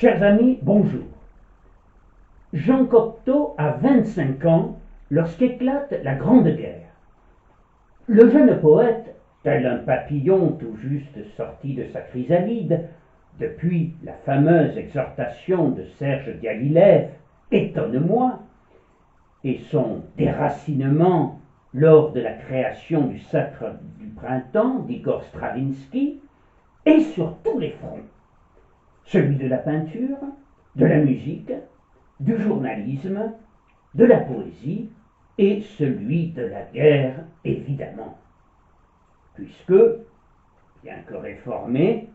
Chers amis, bonjour. Jean Cocteau a 25 ans lorsqu'éclate la Grande Guerre. Le jeune poète, tel un papillon tout juste sorti de sa chrysalide, depuis la fameuse exhortation de Serge Diaghilev, « Étonne-moi », et son déracinement lors de la création du Sacre du Printemps d'Igor Stravinsky, est sur tous les fronts. Celui de la peinture, de la musique, du journalisme, de la poésie et celui de la guerre, évidemment. Puisque, bien que réformé,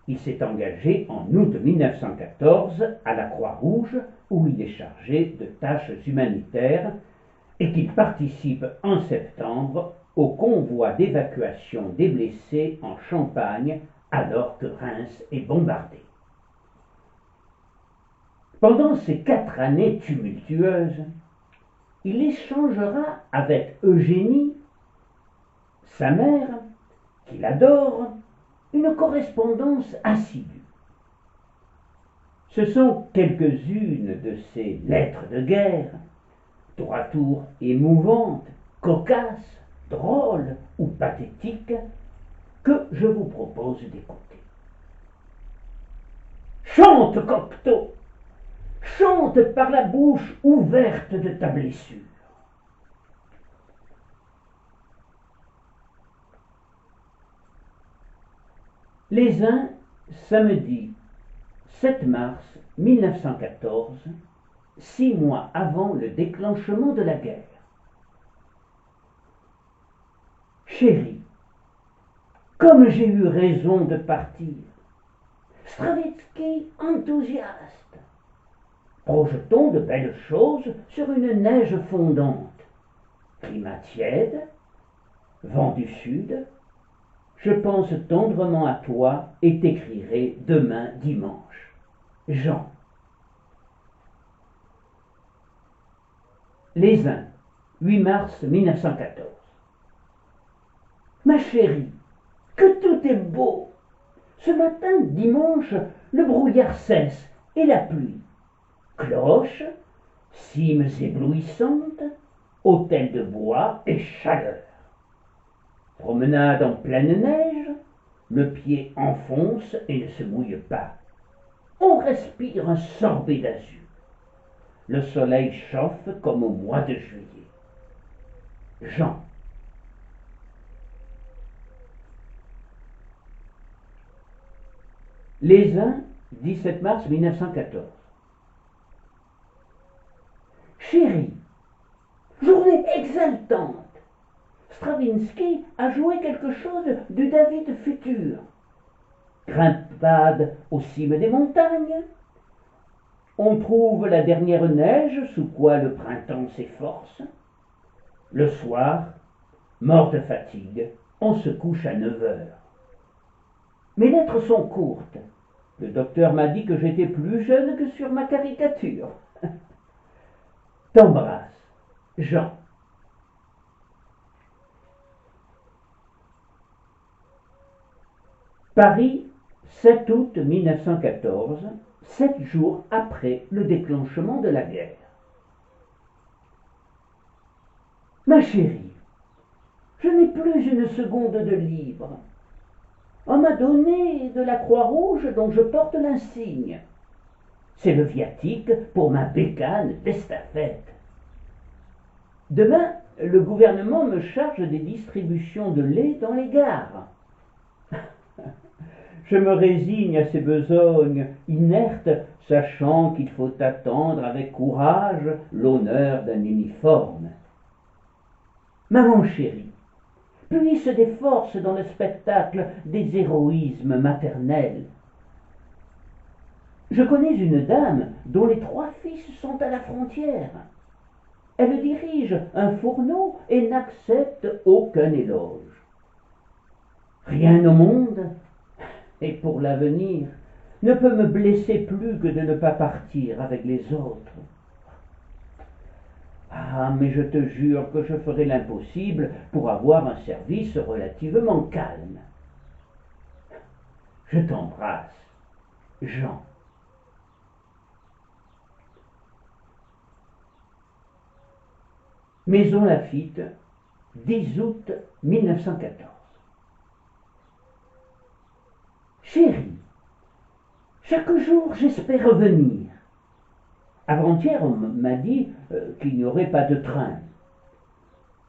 il s'est engagé en août 1914 à la Croix-Rouge où il est chargé de tâches humanitaires et qu'il participe en septembre au convoi d'évacuation des blessés en Champagne alors que Reims est bombardée. Pendant ces 4 années tumultueuses, il échangera avec Eugénie, sa mère, qu'il adore, une correspondance assidue. Ce sont quelques-unes de ces lettres de guerre, tour à tour émouvantes, cocasses, drôles ou pathétiques, que je vous propose d'écouter. Chante, Cocteau! Chante par la bouche ouverte de ta blessure. Les uns, samedi 7 mars 1914, 6 mois avant le déclenchement de la guerre. Chérie, comme j'ai eu raison de partir. Stravinsky enthousiaste. Projetons de belles choses sur une neige fondante. Climat tiède, vent du sud. Je pense tendrement à toi et t'écrirai demain dimanche. Jean. Les uns, 8 mars 1914. Ma chérie, que tout est beau. Ce matin, dimanche, le brouillard cesse et la pluie. Cloches, cimes éblouissantes, hôtel de bois et chaleur. Promenade en pleine neige, le pied enfonce et ne se mouille pas. On respire un sorbet d'azur. Le soleil chauffe comme au mois de juillet. Jean. Les uns, 17 mars 1914. Chérie, journée exaltante. Stravinsky a joué quelque chose du David futur. Grimpade aux cimes des montagnes. On trouve la dernière neige sous quoi le printemps s'efforce. Le soir, mort de fatigue, on se couche à 9 heures. Mes lettres sont courtes. Le docteur m'a dit que j'étais plus jeune que sur ma caricature. T'embrasse, Jean. Paris, 7 août 1914, 7 jours après le déclenchement de la guerre. Ma chérie, je n'ai plus une seconde de libre. On m'a donné de la Croix-Rouge dont je porte l'insigne. C'est le viatique pour ma bécane d'estafette. Demain, le gouvernement me charge des distributions de lait dans les gares. Je me résigne à ces besognes inertes, sachant qu'il faut attendre avec courage l'honneur d'un uniforme. Maman chérie, puisse des forces dans le spectacle des héroïsmes maternels. Je connais une dame dont les 3 fils sont à la frontière. Elle dirige un fourneau et n'accepte aucun éloge. Rien au monde, et pour l'avenir, ne peut me blesser plus que de ne pas partir avec les autres. Ah, mais je te jure que je ferai l'impossible pour avoir un service relativement calme. Je t'embrasse, Jean. Maison Laffitte, 10 août 1914. Chérie, chaque jour j'espère revenir. Avant-hier, on m'a dit qu'il n'y aurait pas de train.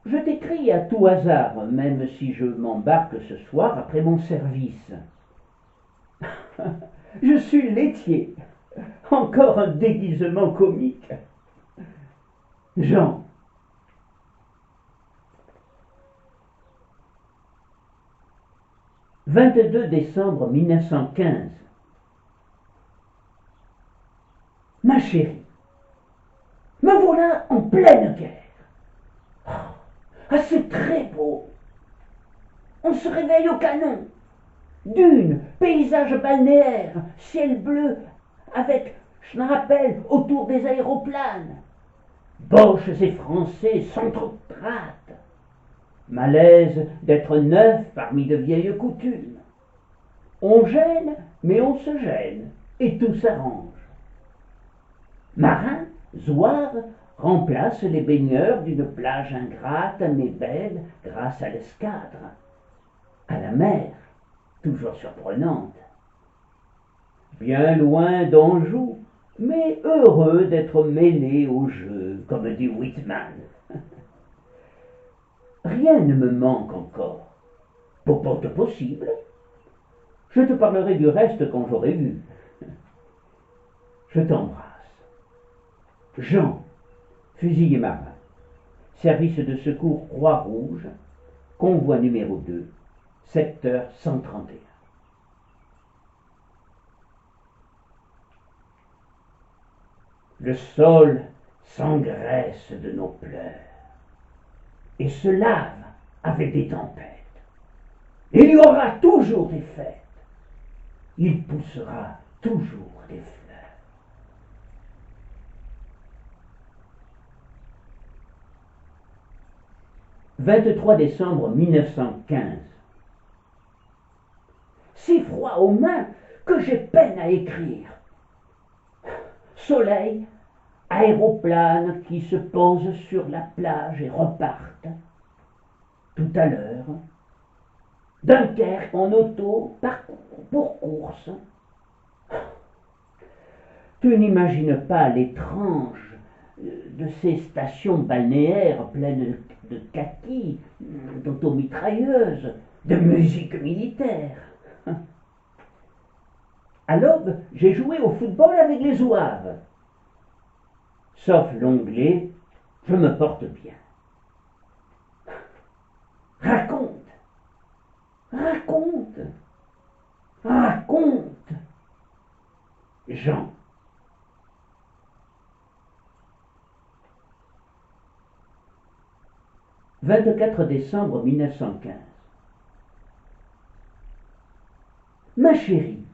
Je t'écris à tout hasard, même si je m'embarque ce soir après mon service. Je suis laitier. Encore un déguisement comique. Jean. « 22 décembre 1915. Ma chérie, me voilà en pleine guerre. Ah, c'est très beau. On se réveille au canon. Dunes, paysage balnéaire, ciel bleu avec schnappel autour des aéroplanes. Boches et Français s'entretratent. Malaise d'être neuf parmi de vieilles coutumes. On gêne, mais on se gêne, et tout s'arrange. Marins, zouaves, remplacent les baigneurs d'une plage ingrate mais belle grâce à l'escadre, à la mer, toujours surprenante. Bien loin d'Anjou, mais heureux d'être mêlé au jeu, comme dit Whitman. Rien ne me manque encore. Popote possible. Je te parlerai du reste quand j'aurai vu. Je t'embrasse. Jean, fusilier marin, service de secours Croix-Rouge, convoi numéro 2, secteur 131. Le sol s'engraisse de nos pleurs et se lave avec des tempêtes. Il y aura toujours des fêtes. Il poussera toujours des fleurs. 23 décembre 1915. Si froid aux mains que j'ai peine à écrire. Soleil, aéroplanes qui se posent sur la plage et repartent. Tout à l'heure, Dunkerque en auto pour course. Tu n'imagines pas l'étrange de ces stations balnéaires pleines de kaki, d'automitrailleuses, de musique militaire. À l'aube, j'ai joué au football avec les zouaves. Sauf l'onglet, je me porte bien. Raconte, raconte, raconte. Jean. « 24 décembre 1915. Ma chérie,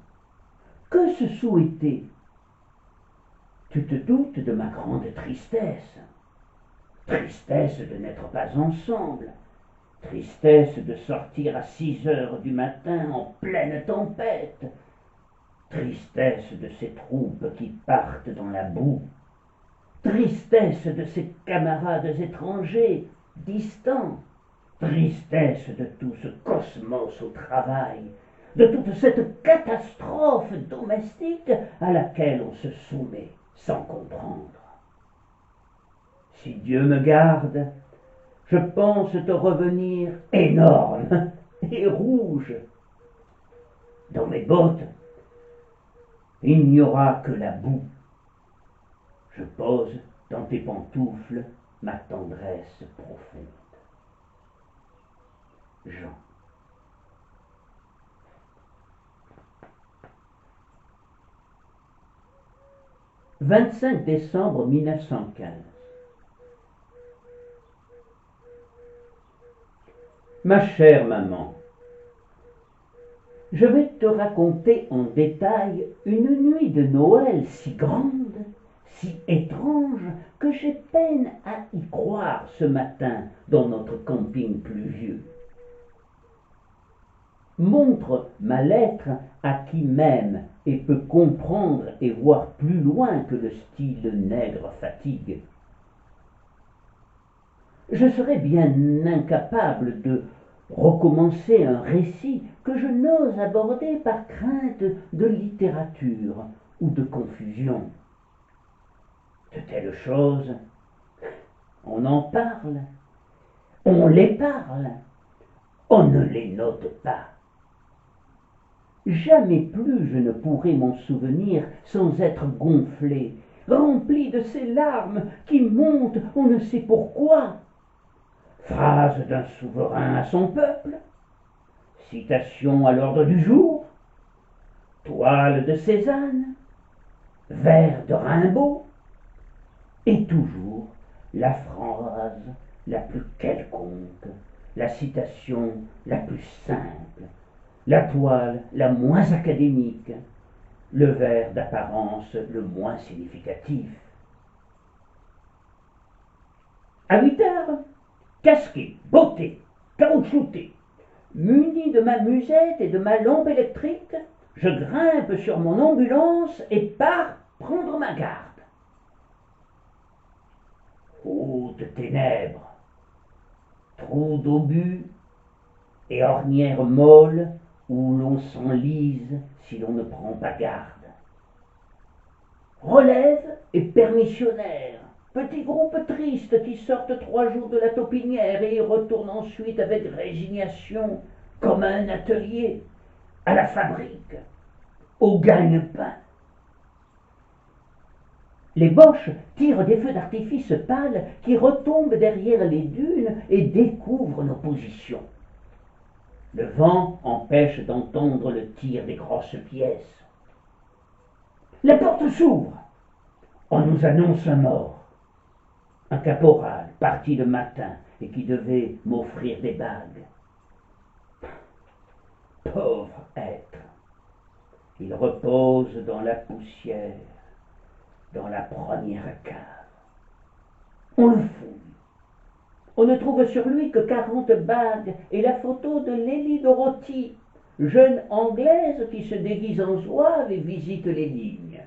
que se souhaiter? Tu te doutes de ma grande tristesse. Tristesse de n'être pas ensemble. Tristesse de sortir à 6 heures du matin en pleine tempête. Tristesse de ces troupes qui partent dans la boue. Tristesse de ces camarades étrangers, distants. Tristesse de tout ce cosmos au travail, de toute cette catastrophe domestique à laquelle on se soumet sans comprendre. Si Dieu me garde, je pense te revenir énorme et rouge. Dans mes bottes, il n'y aura que la boue. Je pose dans tes pantoufles ma tendresse profonde. Jean. « 25 décembre 1915. Ma chère maman, je vais te raconter en détail une nuit de Noël si grande, si étrange, que j'ai peine à y croire ce matin dans notre camping pluvieux. Montre ma lettre à qui m'aime et peut comprendre et voir plus loin que le style nègre fatigue. Je serais bien incapable de recommencer un récit que je n'ose aborder par crainte de littérature ou de confusion. De telles choses, on en parle, on les parle, on ne les note pas. Jamais plus je ne pourrai m'en souvenir sans être gonflé, rempli de ces larmes qui montent on ne sait pourquoi. Phrase d'un souverain à son peuple, citation à l'ordre du jour, toile de Cézanne, vers de Rimbaud, et toujours la phrase la plus quelconque, la citation la plus simple, la toile la moins académique, le vers d'apparence le moins significatif. À 8 heures, casqué, botté, caoutchouté, muni de ma musette et de ma lampe électrique, je grimpe sur mon ambulance et pars prendre ma garde. Hautes ténèbres, trous d'obus et ornières molles où l'on s'enlise si l'on ne prend pas garde. Relève et permissionnaire, petits groupes tristes qui sortent 3 jours de la taupinière et y retournent ensuite avec résignation, comme à un atelier, à la fabrique, au gagne-pain. Les Boches tirent des feux d'artifice pâles qui retombent derrière les dunes et découvrent nos positions. Le vent empêche d'entendre le tir des grosses pièces. La porte s'ouvre. On nous annonce un mort. Un caporal parti le matin et qui devait m'offrir des bagues. Pauvre être. Il repose dans la poussière, dans la première cave. On le fouille. On ne trouve sur lui que 40 bagues et la photo de Lady Dorothy, jeune Anglaise qui se déguise en zouave et visite les lignes.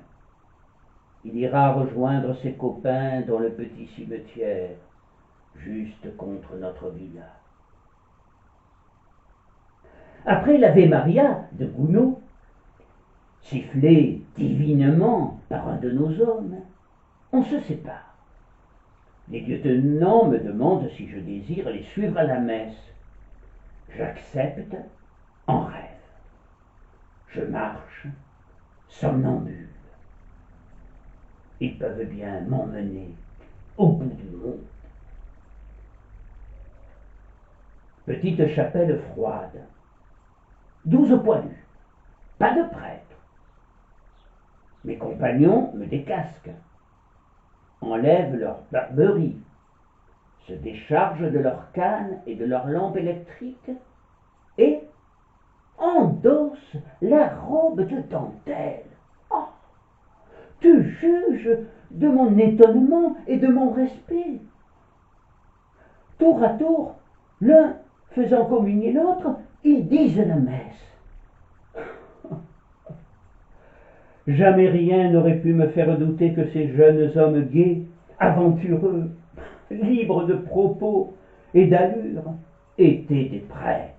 Il ira rejoindre ses copains dans le petit cimetière, juste contre notre villa. Après l'Ave Maria de Gounod, sifflé divinement par un de nos hommes, on se sépare. Les lieutenants me demandent si je désire les suivre à la messe. J'accepte en rêve. Je marche, somnambule. Ils peuvent bien m'emmener au bout du monde. Petite chapelle froide. 12 poilus. Pas de prêtre. Mes compagnons me décasquent, enlèvent leur barberie, se déchargent de leurs cannes et de leurs lampes électriques et endossent la robe de dentelle. Oh, tu juges de mon étonnement et de mon respect. Tour à tour, l'un faisant communier l'autre, ils disent la messe. Jamais rien n'aurait pu me faire douter que ces jeunes hommes gais, aventureux, libres de propos et d'allure, étaient des prêtres.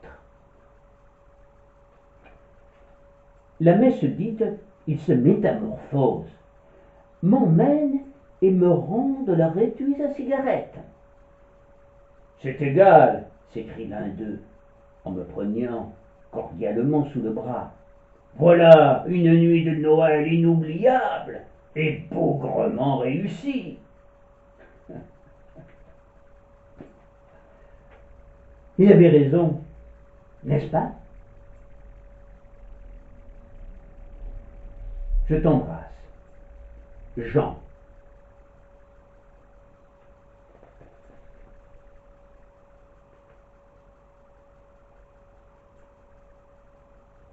La messe dite, ils se métamorphosent, m'emmènent et me rendent leur étui à cigarette. C'est égal, s'écrie l'un d'eux, en me prenant cordialement sous le bras. Voilà une nuit de Noël inoubliable et bougrement réussie. Il avait raison, n'est-ce pas? Je t'embrasse. Jean.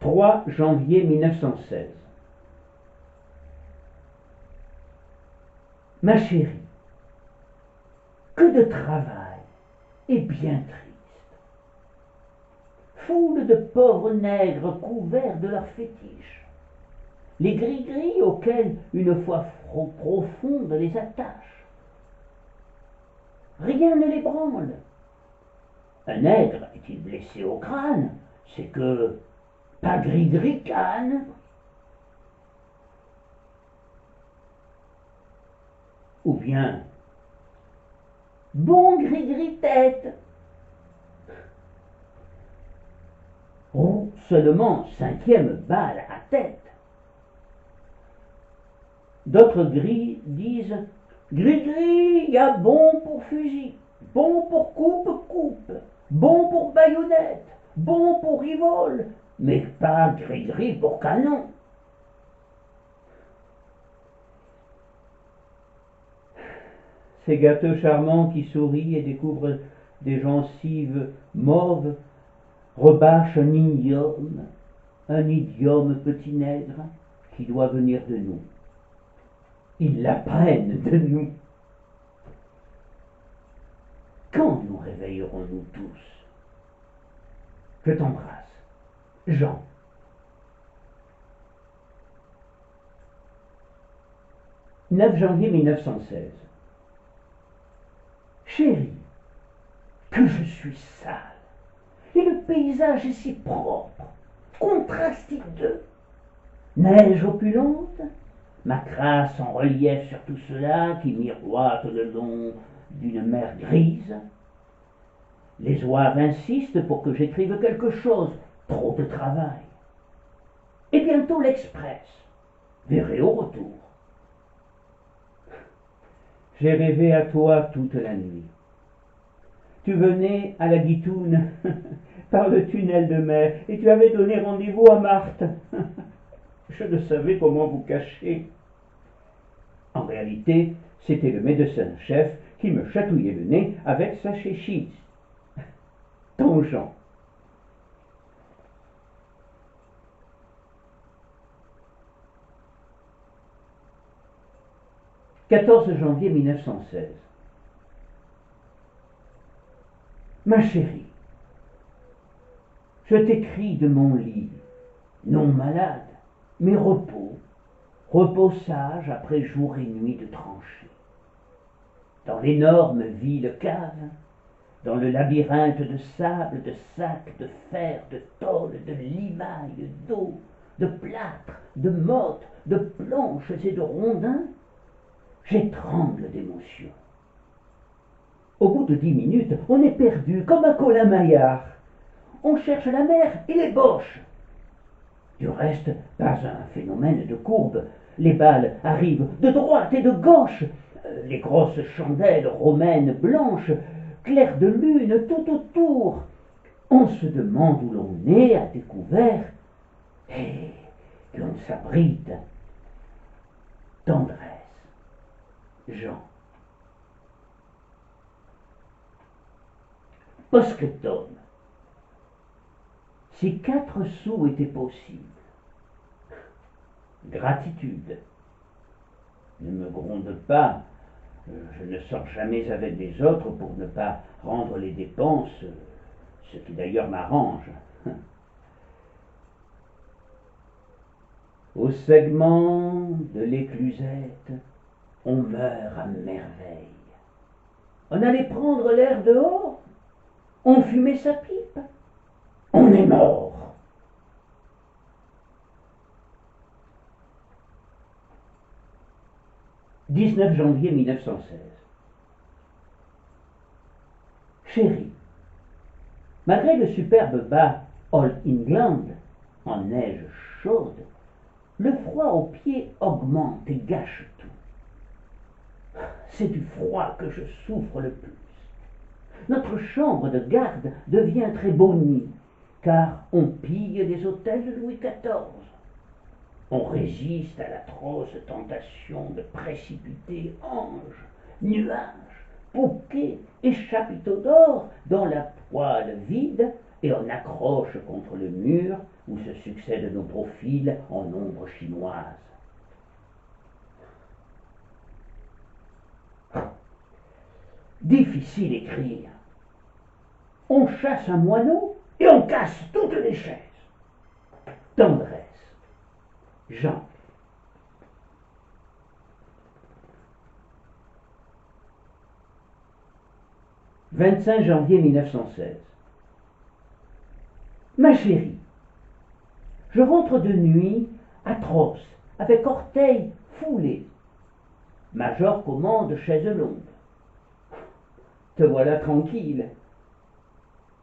3 janvier 1916. Ma chérie, que de travail et bien triste. Foule de pauvres nègres couverts de leurs fétiches. Les gris-gris auxquels une foi profonde les attache. rien ne l'ébranle. Un nègre est-il blessé au crâne? C'est que pas gris-gris canne. Ou bien bon gris-gris tête. Ou seulement cinquième balle à tête. D'autres gris disent gris-gris, y a bon pour fusil, bon pour coupe-coupe, bon pour baïonnette, bon pour rivole, mais pas gris-gris pour canon. Ces gâteaux charmants qui sourient et découvrent des gencives mauves rebâchent un idiome petit nègre qui doit venir de nous. Ils l'apprennent de nous. Quand nous réveillerons-nous tous? Je t'embrasse, Jean. « 9 janvier 1916. Chérie, que je suis sale, et le paysage est si propre, contraste hideux. Neige opulente, ma crasse en relief sur tout cela qui miroite le long d'une mer grise. Les oives insistent pour que j'écrive quelque chose, trop de travail. Et bientôt l'express, verrai au retour. J'ai rêvé à toi toute la nuit. Tu venais à la Guitoune par le tunnel de mer et tu avais donné rendez-vous à Marthe. Je ne savais comment vous cacher. En réalité, c'était le médecin-chef qui me chatouillait le nez avec sa chéchise. Ton Jean. « 14 janvier 1916. Ma chérie, je t'écris de mon lit, non malade, mais repos sage après jour et nuit de tranchées. Dans l'énorme ville cave, dans le labyrinthe de sable, de sacs, de fer, de tôle, de limailles, d'eau, de plâtre, de mottes, de planches et de rondins, j'étrangle d'émotion. Au bout de 10 minutes, on est perdu comme un colin-maillard. On cherche la mer et les boches. Du reste, pas un phénomène de courbe. Les balles arrivent de droite et de gauche. Les grosses chandelles romaines blanches, clairs de lune tout autour. On se demande où l'on est à découvert et l'on s'abrite. Tendresse. Jean. Postscriptum. Si 4 sous étaient possibles, gratitude. Ne me gronde pas, je ne sors jamais avec des autres pour ne pas rendre les dépenses, ce qui d'ailleurs m'arrange. Au segment de l'éclusette, on meurt à merveille. On allait prendre l'air dehors, on fumait sa pipe, on est mort. « 19 janvier 1916. Chérie, malgré le superbe bas All England, en neige chaude, le froid aux pieds augmente et gâche tout. C'est du froid que je souffre le plus. Notre chambre de garde devient très bonie, car on pille les hôtels de Louis XIV. On résiste à l'atroce tentation de précipiter anges, nuages, bouquets et chapiteaux d'or dans la poêle vide et on accroche contre le mur où se succèdent nos profils en ombre chinoise. Difficile écrire. On chasse un moineau et on casse toutes les chaises. Tendresse. Jean. 25 janvier 1916. Ma chérie, je rentre de nuit atroce, avec orteils foulés. Major commande chaise longue. Te voilà tranquille.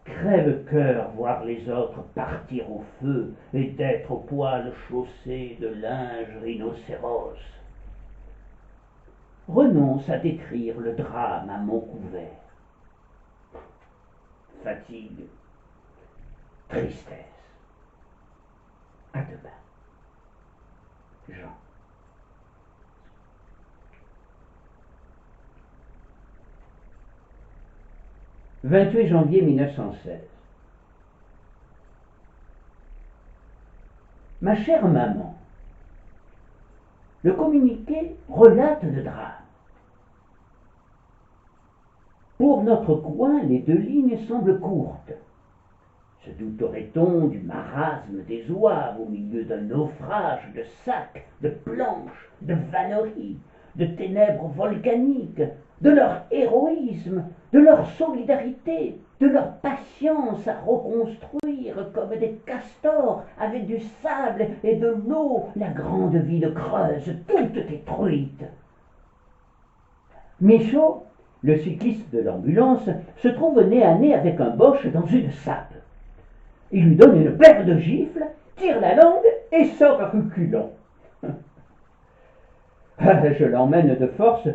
Crève-cœur voir les autres partir au feu et d'être au poil chaussé de linge rhinocéros. Renonce à décrire le drame à mon couvert. Fatigue, tristesse. À demain. Jean. « 28 janvier 1916. Ma chère maman, le communiqué relate le drame. Pour notre coin, les 2 lignes semblent courtes. Se douterait-on du marasme des Zouaves au milieu d'un naufrage de sacs, de planches, de vanneries, de ténèbres volcaniques, de leur héroïsme, de leur solidarité, de leur patience à reconstruire comme des castors avec du sable et de l'eau la grande ville creuse, toute détruite. Michaud, le cycliste de l'ambulance, se trouve nez à nez avec un Boche dans une sape. Il lui donne une paire de gifles, tire la langue et sort à reculons. Je l'emmène de force,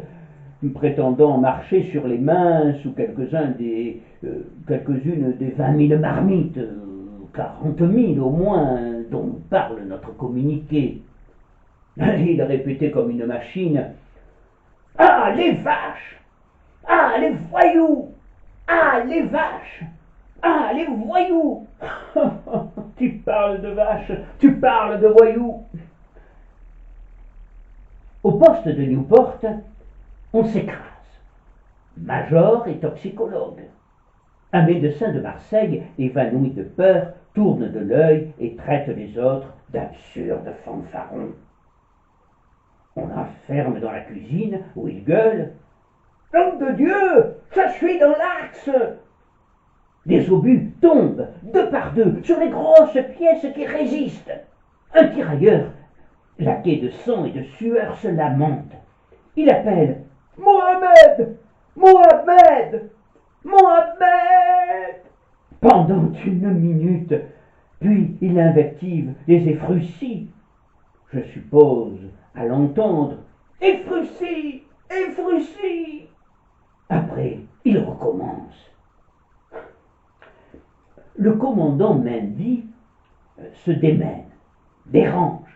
prétendant marcher sur les mains sous quelques-unes des 20 000 marmites, 40 000 au moins, dont parle notre communiqué. Il répétait comme une machine: « Ah, les vaches! Ah, les voyous! Ah, les vaches! Ah, les voyous! » Tu parles de vaches, tu parles de voyous. Au poste de Newport, on s'écrase. Major est toxicologue. Un médecin de Marseille, évanoui de peur, tourne de l'œil et traite les autres d'absurdes fanfarons. On l'enferme dans la cuisine où il gueule: « Nom de Dieu, je suis dans l'axe !» Des obus tombent, 2 par 2, sur les grosses pièces qui résistent. Un tirailleur, laqué de sang et de sueur, se lamente. Il appelle: « Mohamed! Mohamed! Mohamed !» pendant 1 minute, puis il invective les Éphrussis. Je suppose, à l'entendre: « Éphrussis! Éphrussis !» Après, il recommence. Le commandant Mendy se démène, dérange,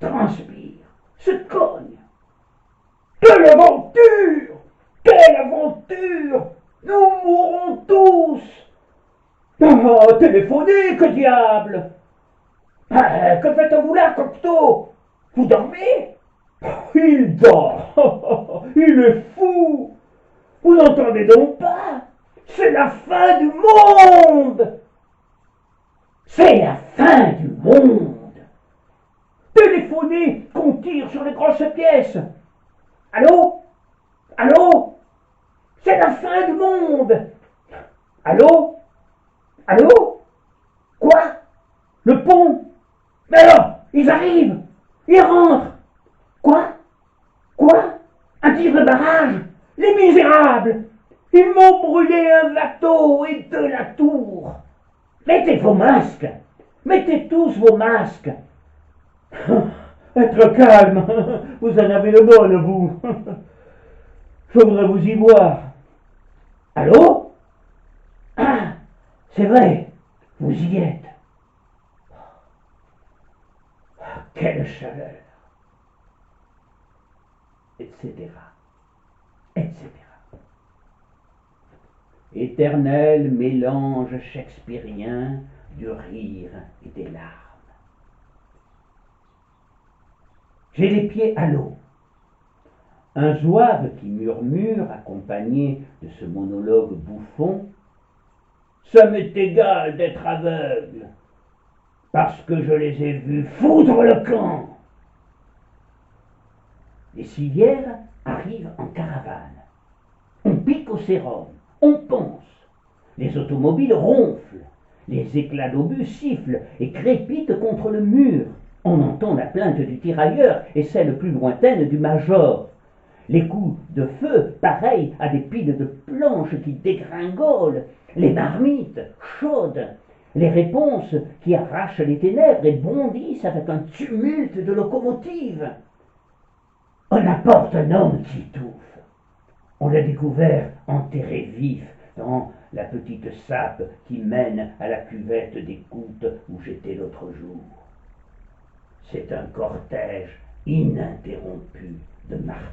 transpire, se cogne. « Quelle aventure! Quelle aventure! Nous mourrons tous! Oh, téléphonez, que diable! Que faites-vous là, Cocteau? Vous dormez? Il dort! Il est fou! Vous n'entendez donc pas? C'est la fin du monde! C'est la fin du monde! Téléphonez qu'on tire sur les grosses pièces! Allô? Allô? C'est la fin du monde! Allô? Allô? Quoi? Le pont? Mais alors, ils arrivent! Ils rentrent! Quoi? Quoi? Un tir de barrage? Les misérables! Ils m'ont brûlé un bateau et 2 la tour! Mettez vos masques! Mettez tous vos masques! Être calme! Vous en avez le bon, vous! Je voudrais vous y voir! Allô? Ah! C'est vrai! Vous y êtes! Quelle chaleur! Etc. Etc. Éternel mélange shakespearien du rire et des larmes. J'ai les pieds à l'eau. Un zouave qui murmure, accompagné de ce monologue bouffon: « Ça m'est égal d'être aveugle, parce que je les ai vus foudre le camp. » Les civières arrivent en caravane. On pique au sérum, On pense. Les automobiles ronflent. Les éclats d'obus sifflent et crépitent contre le mur. On entend la plainte du tirailleur et celle plus lointaine du major. Les coups de feu, pareils à des piles de planches qui dégringolent. Les marmites, chaudes. Les réponses qui arrachent les ténèbres et bondissent avec un tumulte de locomotives. On apporte un homme qui étouffe. On l'a découvert enterré vif dans la petite sape qui mène à la cuvette d'écoute où j'étais l'autre jour. C'est un cortège ininterrompu de martyrs.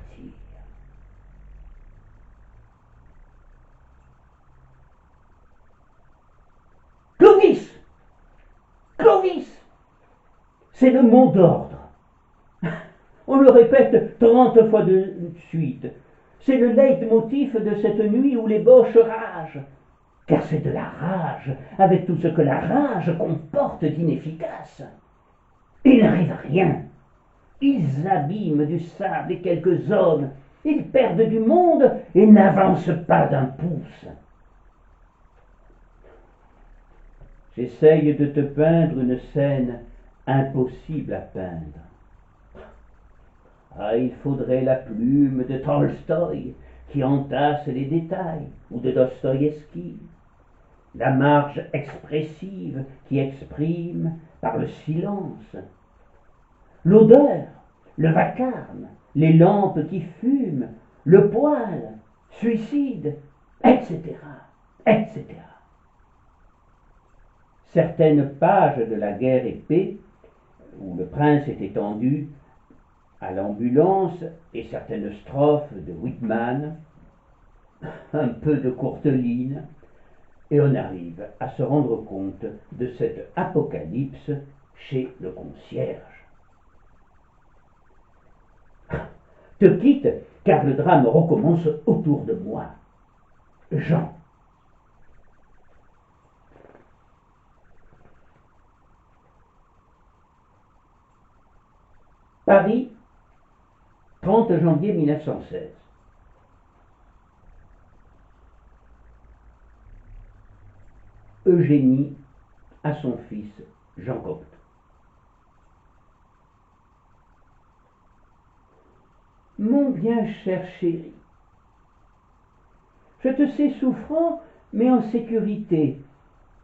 Clovis! Clovis! C'est le mot d'ordre. On le répète 30 fois de suite. C'est le leitmotiv de cette nuit où les boches ragent. Car c'est de la rage, avec tout ce que la rage comporte d'inefficace. Il n'arrive à rien. Ils abîment du sable et quelques hommes. Ils perdent du monde et n'avancent pas d'un pouce. J'essaye de te peindre une scène impossible à peindre. Ah, il faudrait la plume de Tolstoï qui entasse les détails, ou de Dostoïevski, la marge expressive qui exprime par le silence, l'odeur, le vacarme, les lampes qui fument, le poil, suicide, etc., etc. Certaines pages de La Guerre et Paix, où le prince est étendu à l'ambulance, et certaines strophes de Whitman, un peu de Courteline, et on arrive à se rendre compte de cette apocalypse chez le concierge. Te quitte, car le drame recommence autour de moi. Jean. Paris, 30 janvier 1916. Eugénie à son fils Jean Cocteau. Mon bien cher chéri, je te sais souffrant, mais en sécurité,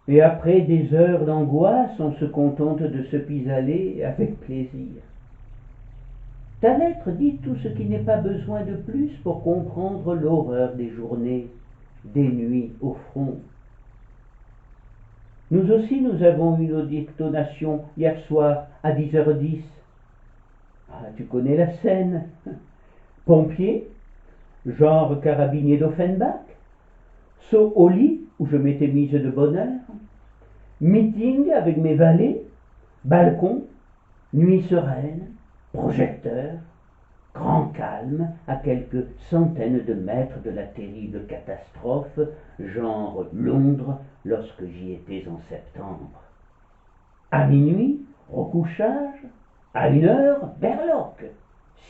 et après des heures d'angoisse, on se contente de se pis-aller avec plaisir. Ta lettre dit tout ce qui n'est pas besoin de plus pour comprendre l'horreur des journées, des nuits au front. Nous aussi, nous avons eu nos détonations hier soir à 10h10. Ah, tu connais la scène. Pompier, genre carabinier d'Offenbach, saut au lit où je m'étais mise de bonne heure, meeting avec mes valets, balcon, nuit sereine, projecteur, grand calme à quelques centaines de mètres de la terrible catastrophe, genre Londres lorsque j'y étais en septembre. À minuit, recouchage, à 1h, berloque,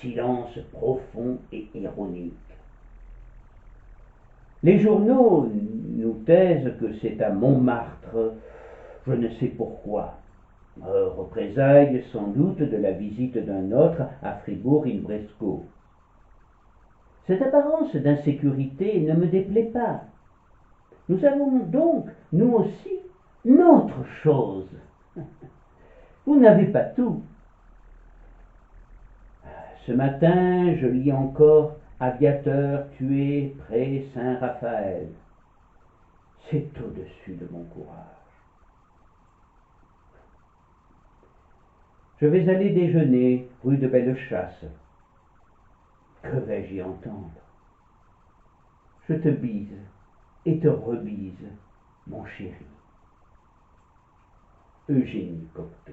silence profond et ironique. Les journaux nous taisent que c'est à Montmartre, je ne sais pourquoi. Représailles sans doute de la visite d'un autre à Fribourg-in-Brisgau. Cette apparence d'insécurité ne me déplaît pas. Nous avons donc, nous aussi, notre chose. Vous n'avez pas tout. Ce matin, je lis encore aviateur tué près Saint-Raphaël. C'est au-dessus de mon courage. Je vais aller déjeuner rue de Bellechasse. Que vais-je y entendre? Je te bise et te rebise, mon chéri. Eugénie Cocteau.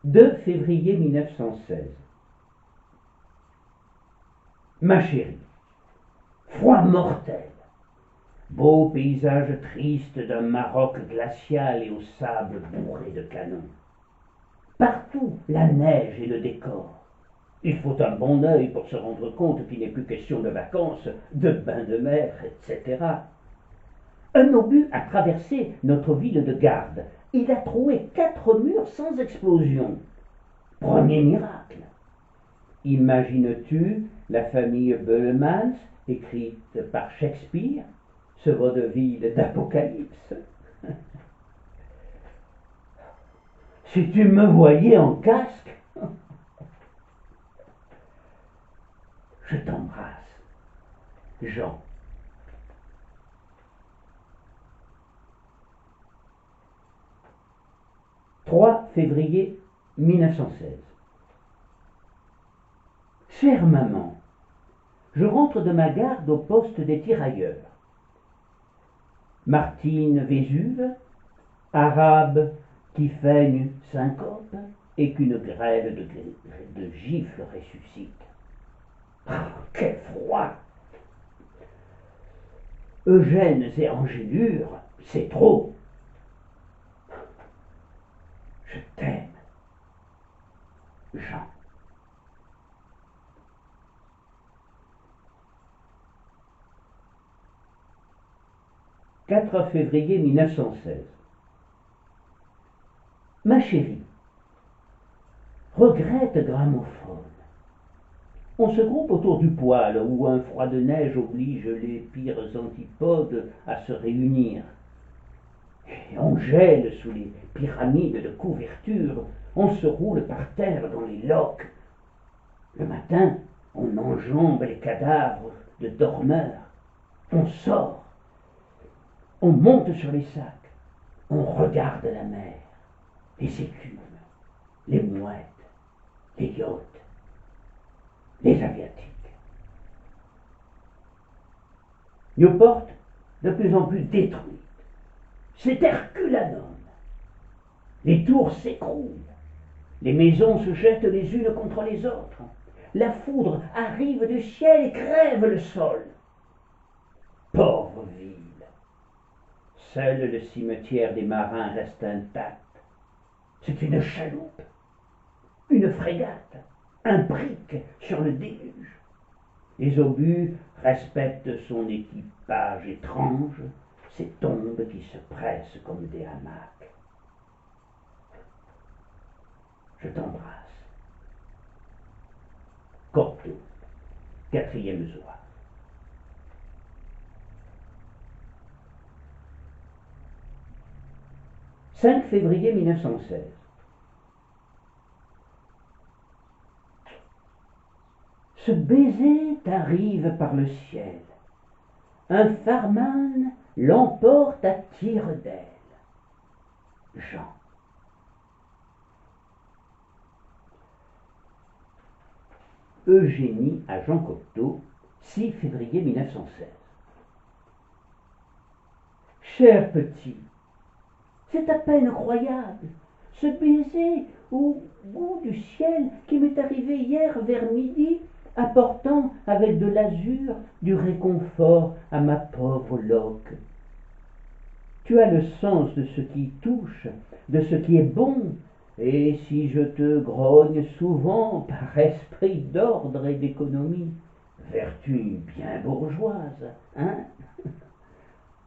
2 février 1916. Ma chérie, froid mortel, beau paysage triste d'un Maroc glacial et au sable bourré de canons. Partout, la neige est le décor. Il faut un bon œil pour se rendre compte qu'il n'est plus question de vacances, de bains de mer, etc. Un obus a traversé notre ville de garde. Il a troué 4 murs sans explosion. Premier miracle. Imagines-tu la famille Beulemans, écrite par Shakespeare, ce vaudeville d'Apocalypse? Si tu me voyais en casque, je t'embrasse, Jean. 3 février 1916. Chère maman, je rentre de ma garde au poste des tirailleurs. Martine Vésuve, arabe qui feigne syncope et qu'une grêle de gifles ressuscite. Ah, quel froid! Eugène et Angélure, c'est trop. Je t'aime, Jean. 4 février 1916. Ma chérie, regrette gramophone. On se groupe autour du poêle où un froid de neige oblige les pires antipodes à se réunir. Et on gèle sous les pyramides de couverture, on se roule par terre dans les loques. Le matin, on enjambe les cadavres de dormeurs. On sort, on monte sur les sacs, on regarde la mer, les écumes, les mouettes, les yachts, les asiatiques. Newport, de plus en plus détruite. C'est Herculanum. Les tours s'écroulent. Les maisons se jettent les unes contre les autres. La foudre arrive du ciel et crève le sol. Pauvre ville. Seul le cimetière des marins reste intact. C'est une chaloupe, une frégate, un brick sur le déluge. Les obus respectent son équipage étrange, ces tombes qui se pressent comme des hamacs. Je t'embrasse. Cocteau, 4e soir. 5 février 1916. Ce baiser t'arrive par le ciel. Un farman l'emporte à tire d'aile. Jean. Eugénie à Jean Cocteau, 6 février 1916. Cher petit, c'est à peine croyable, ce baiser au bout du ciel qui m'est arrivé hier vers midi, apportant avec de l'azur du réconfort à ma pauvre loque. Tu as le sens de ce qui touche, de ce qui est bon, et si je te grogne souvent par esprit d'ordre et d'économie, vertu bien bourgeoise, hein?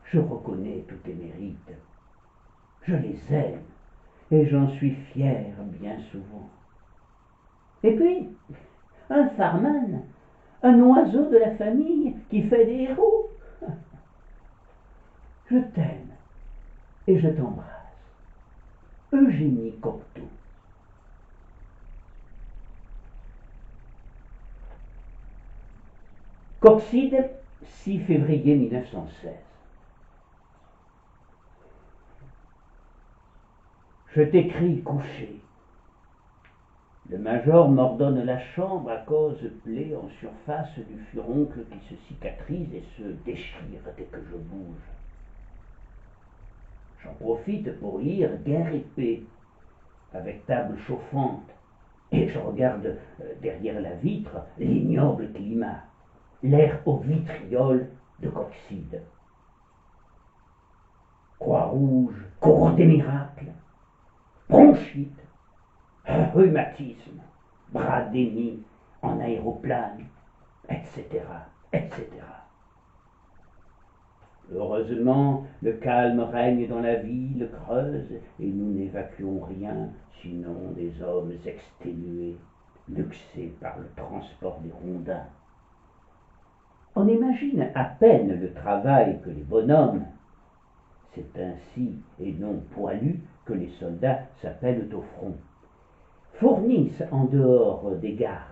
Je reconnais tous tes mérites. Je les aime, et j'en suis fier bien souvent. Et puis, un farman, un oiseau de la famille qui fait des héros. Je t'aime et je t'embrasse. Eugénie Cocteau. Coxide, 6 février 1916. Je t'écris couché. Le major m'ordonne la chambre à cause plaie en surface du furoncle qui se cicatrise et se déchire dès que je bouge. J'en profite pour lire Guerre et paix, avec table chauffante, et je regarde derrière la vitre l'ignoble climat, l'air au vitriol de Coxide. Croix-Rouge, cours des miracles, bronchite, rhumatisme, bras démis en aéroplane, etc., etc. Heureusement, le calme règne dans la ville creuse et nous n'évacuons rien, sinon des hommes exténués, luxés par le transport des rondins. On imagine à peine le travail que les bonhommes, c'est ainsi et non poilus que les soldats s'appellent au front, fournissent en dehors des gardes.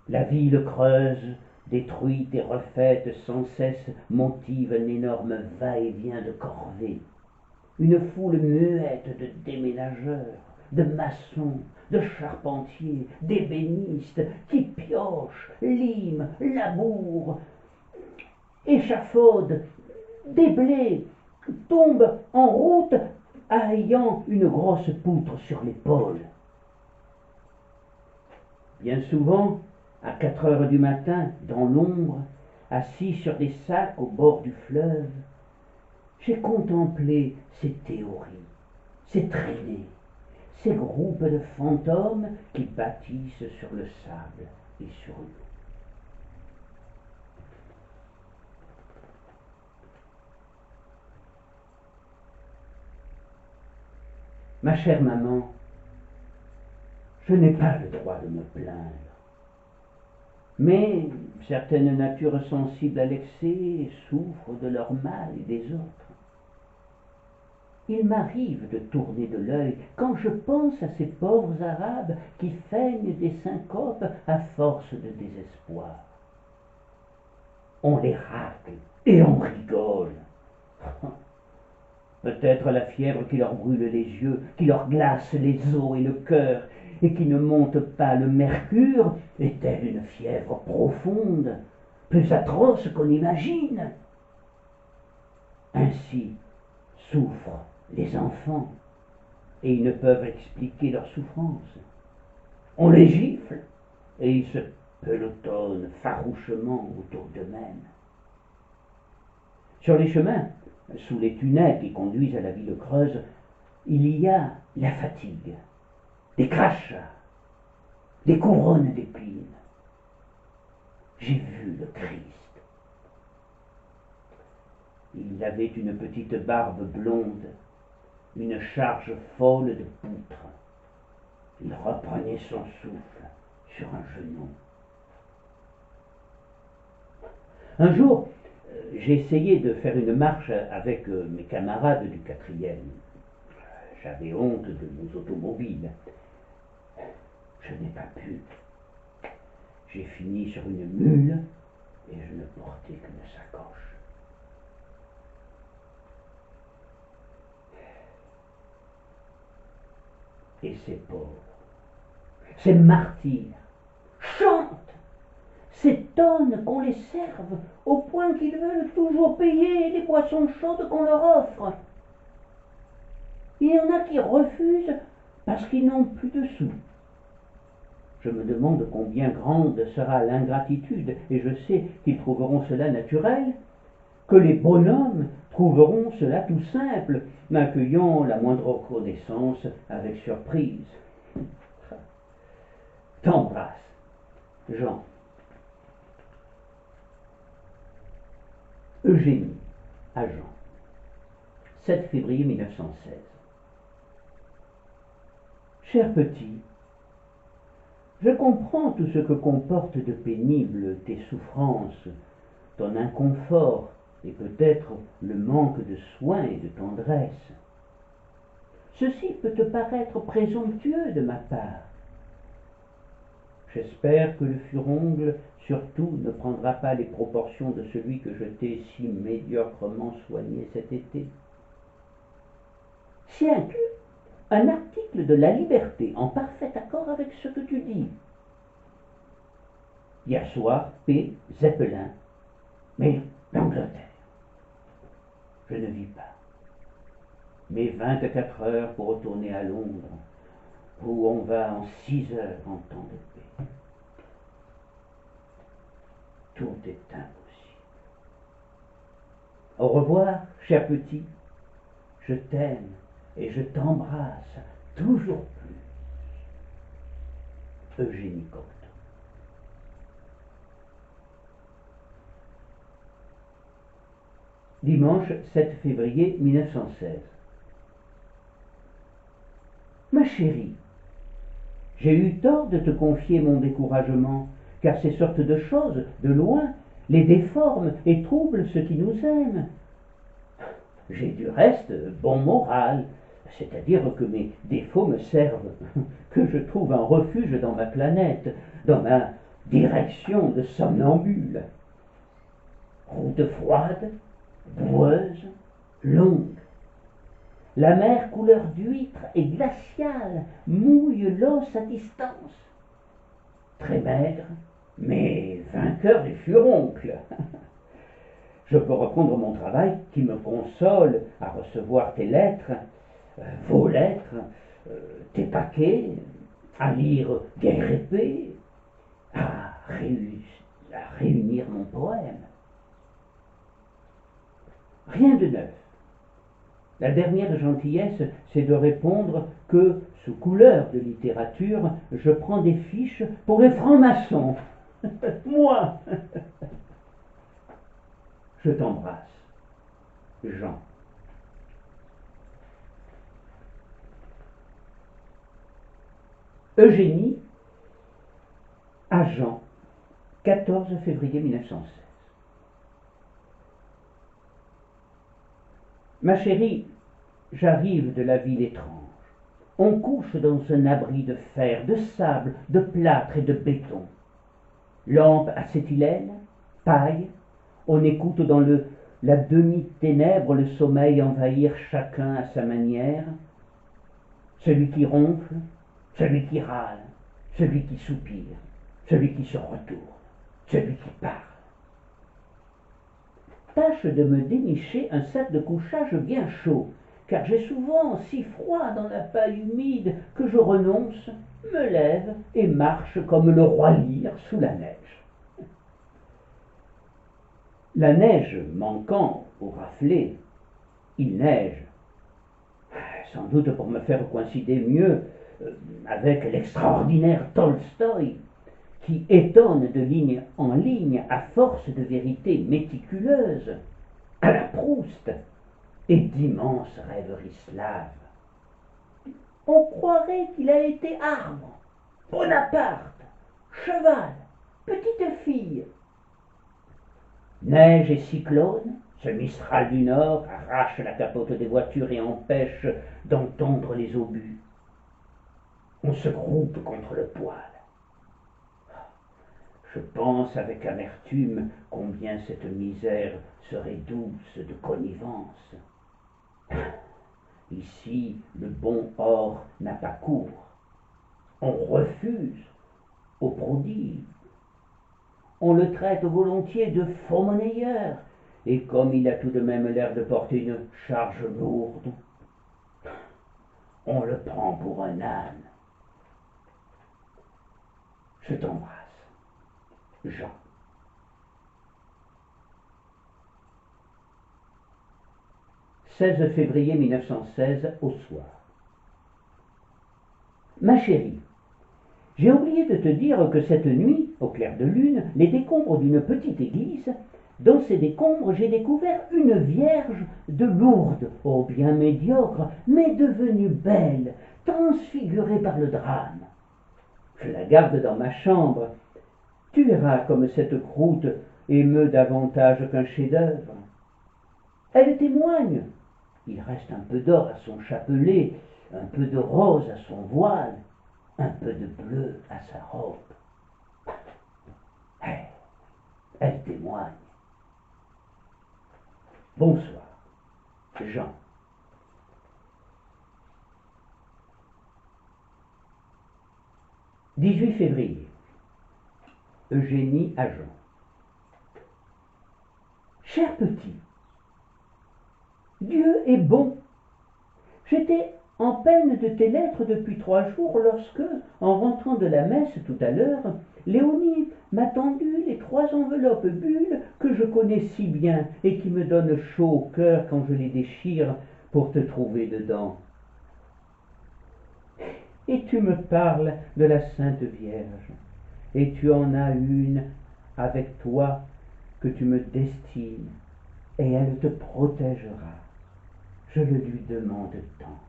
La ville creuse, détruite et refaite sans cesse, motive un énorme va-et-vient de corvées, une foule muette de déménageurs, de maçons, de charpentiers, d'ébénistes qui piochent, liment, labourent, échafaudent, déblais, tombent en route ayant une grosse poutre sur l'épaule. Bien souvent, à 4 heures du matin, dans l'ombre, assis sur des sacs au bord du fleuve, j'ai contemplé ces théories, ces traînées, ces groupes de fantômes qui bâtissent sur le sable et sur l'eau. Ma chère maman, je n'ai pas le droit de me plaindre. Mais certaines natures sensibles à l'excès souffrent de leur mal et des autres. Il m'arrive de tourner de l'œil quand je pense à ces pauvres Arabes qui feignent des syncopes à force de désespoir. On les racle et on rigole. Peut-être la fièvre qui leur brûle les yeux, qui leur glace les os et le cœur, et qui ne monte pas le mercure, est-elle une fièvre profonde, plus atroce qu'on imagine? Ainsi souffrent les enfants, et ils ne peuvent expliquer leur souffrance. On les gifle, et ils se pelotonnent farouchement autour d'eux-mêmes. Sur les chemins, sous les tunnels qui conduisent à la ville creuse, il y a la fatigue, des crachats, des couronnes d'épines. J'ai vu le Christ. Il avait une petite barbe blonde, une charge folle de poutres. Il reprenait son souffle sur un genou. Un jour, j'ai essayé de faire une marche avec mes camarades du 4e. J'avais honte de nos automobiles. Je n'ai pas pu. J'ai fini sur une mule et je ne portais qu'une sacoche. Et ces pauvres, ces martyrs, chantent, s'étonnent qu'on les serve, au point qu'ils veulent toujours payer les boissons chaudes qu'on leur offre. Il y en a qui refusent parce qu'ils n'ont plus de sous. Je me demande combien grande sera l'ingratitude, et je sais qu'ils trouveront cela naturel, que les bonhommes trouveront cela tout simple, m'accueillant la moindre reconnaissance avec surprise. T'embrasse, Jean. Eugénie, à Jean. 7 février 1916. Cher petit, je comprends tout ce que comporte de pénible tes souffrances, ton inconfort et peut-être le manque de soins et de tendresse. Ceci peut te paraître présomptueux de ma part. J'espère que le furongle surtout ne prendra pas les proportions de celui que je t'ai si médiocrement soigné cet été. S'y inclut un article de La Liberté en parfait accord avec ce que tu dis. Hier soir, P. Zeppelin, mais l'Angleterre. Je ne vis pas. Mes 24 heures pour retourner à Londres, où on va en 6 heures en temps de paix. Tout est impossible. Au revoir, cher petit. Je t'aime et je t'embrasse toujours plus. Eugénie Cocteau. Dimanche 7 février 1916. Ma chérie, j'ai eu tort de te confier mon découragement, car ces sortes de choses, de loin, les déforment et troublent ceux qui nous aiment. J'ai du reste bon moral, c'est-à-dire que mes défauts me servent, que je trouve un refuge dans ma planète, dans ma direction de somnambule. Route froide, boueuse, longue. La mer couleur d'huître et glaciale mouille l'os à distance. Très maigre, mais vainqueur des furoncles. Je peux reprendre mon travail qui me console à recevoir tes lettres, vos lettres, tes paquets, à lire Guerre épée, à réunir mon poème. Rien de neuf. La dernière gentillesse, c'est de répondre que, sous couleur de littérature, je prends des fiches pour les francs-maçons. Moi. Je t'embrasse. Jean. Eugénie à Jean, 14 février 1916. Ma chérie, j'arrive de la ville étrange. On couche dans un abri de fer, de sable, de plâtre et de béton. Lampe acétylène, paille, on écoute dans la demi-ténèbre le sommeil envahir chacun à sa manière. Celui qui ronfle, celui qui râle, celui qui soupire, celui qui se retourne, celui qui parle. Tâche de me dénicher un sac de couchage bien chaud, car j'ai souvent si froid dans la paille humide que je renonce, me lève et marche comme le roi Lear sous la neige. La neige manquant au raflet, il neige, sans doute pour me faire coïncider mieux avec l'extraordinaire Tolstoï, qui étonne de ligne en ligne à force de vérité méticuleuse, à la Proust, et d'immenses rêveries slaves. On croirait qu'il a été arbre, Bonaparte, cheval, petite fille. Neige et cyclone, ce Mistral du Nord arrache la capote des voitures et empêche d'entendre les obus. On se groupe contre le poêle. Je pense avec amertume combien cette misère serait douce de connivence. Ici, le bon or n'a pas cours. On refuse au prodigue. On le traite volontiers de faux monnayeur, et comme il a tout de même l'air de porter une charge lourde, on le prend pour un âne. Je t'embrasse, Jean. 16 février 1916 au soir. Ma chérie, j'ai oublié de te dire que cette nuit, au clair de lune, les décombres d'une petite église, dans ces décombres j'ai découvert une vierge de Lourdes, oh bien médiocre, mais devenue belle, transfigurée par le drame. Je la garde dans ma chambre. Tu verras comme cette croûte émeut davantage qu'un chef-d'œuvre. Elle témoigne. Il reste un peu d'or à son chapelet, un peu de rose à son voile, un peu de bleu à sa robe. Elle témoigne. Bonsoir, Jean. 18 février. Eugénie à Jean. Cher petit, Dieu est bon. J'étais en peine de tes lettres depuis 3 jours lorsque, en rentrant de la messe tout à l'heure, Léonie m'a tendu les 3 enveloppes bulles que je connais si bien et qui me donnent chaud au cœur quand je les déchire pour te trouver dedans. et tu me parles de la Sainte Vierge, et tu en as une avec toi que tu me destines, et elle te protégera. Je le lui demande tant.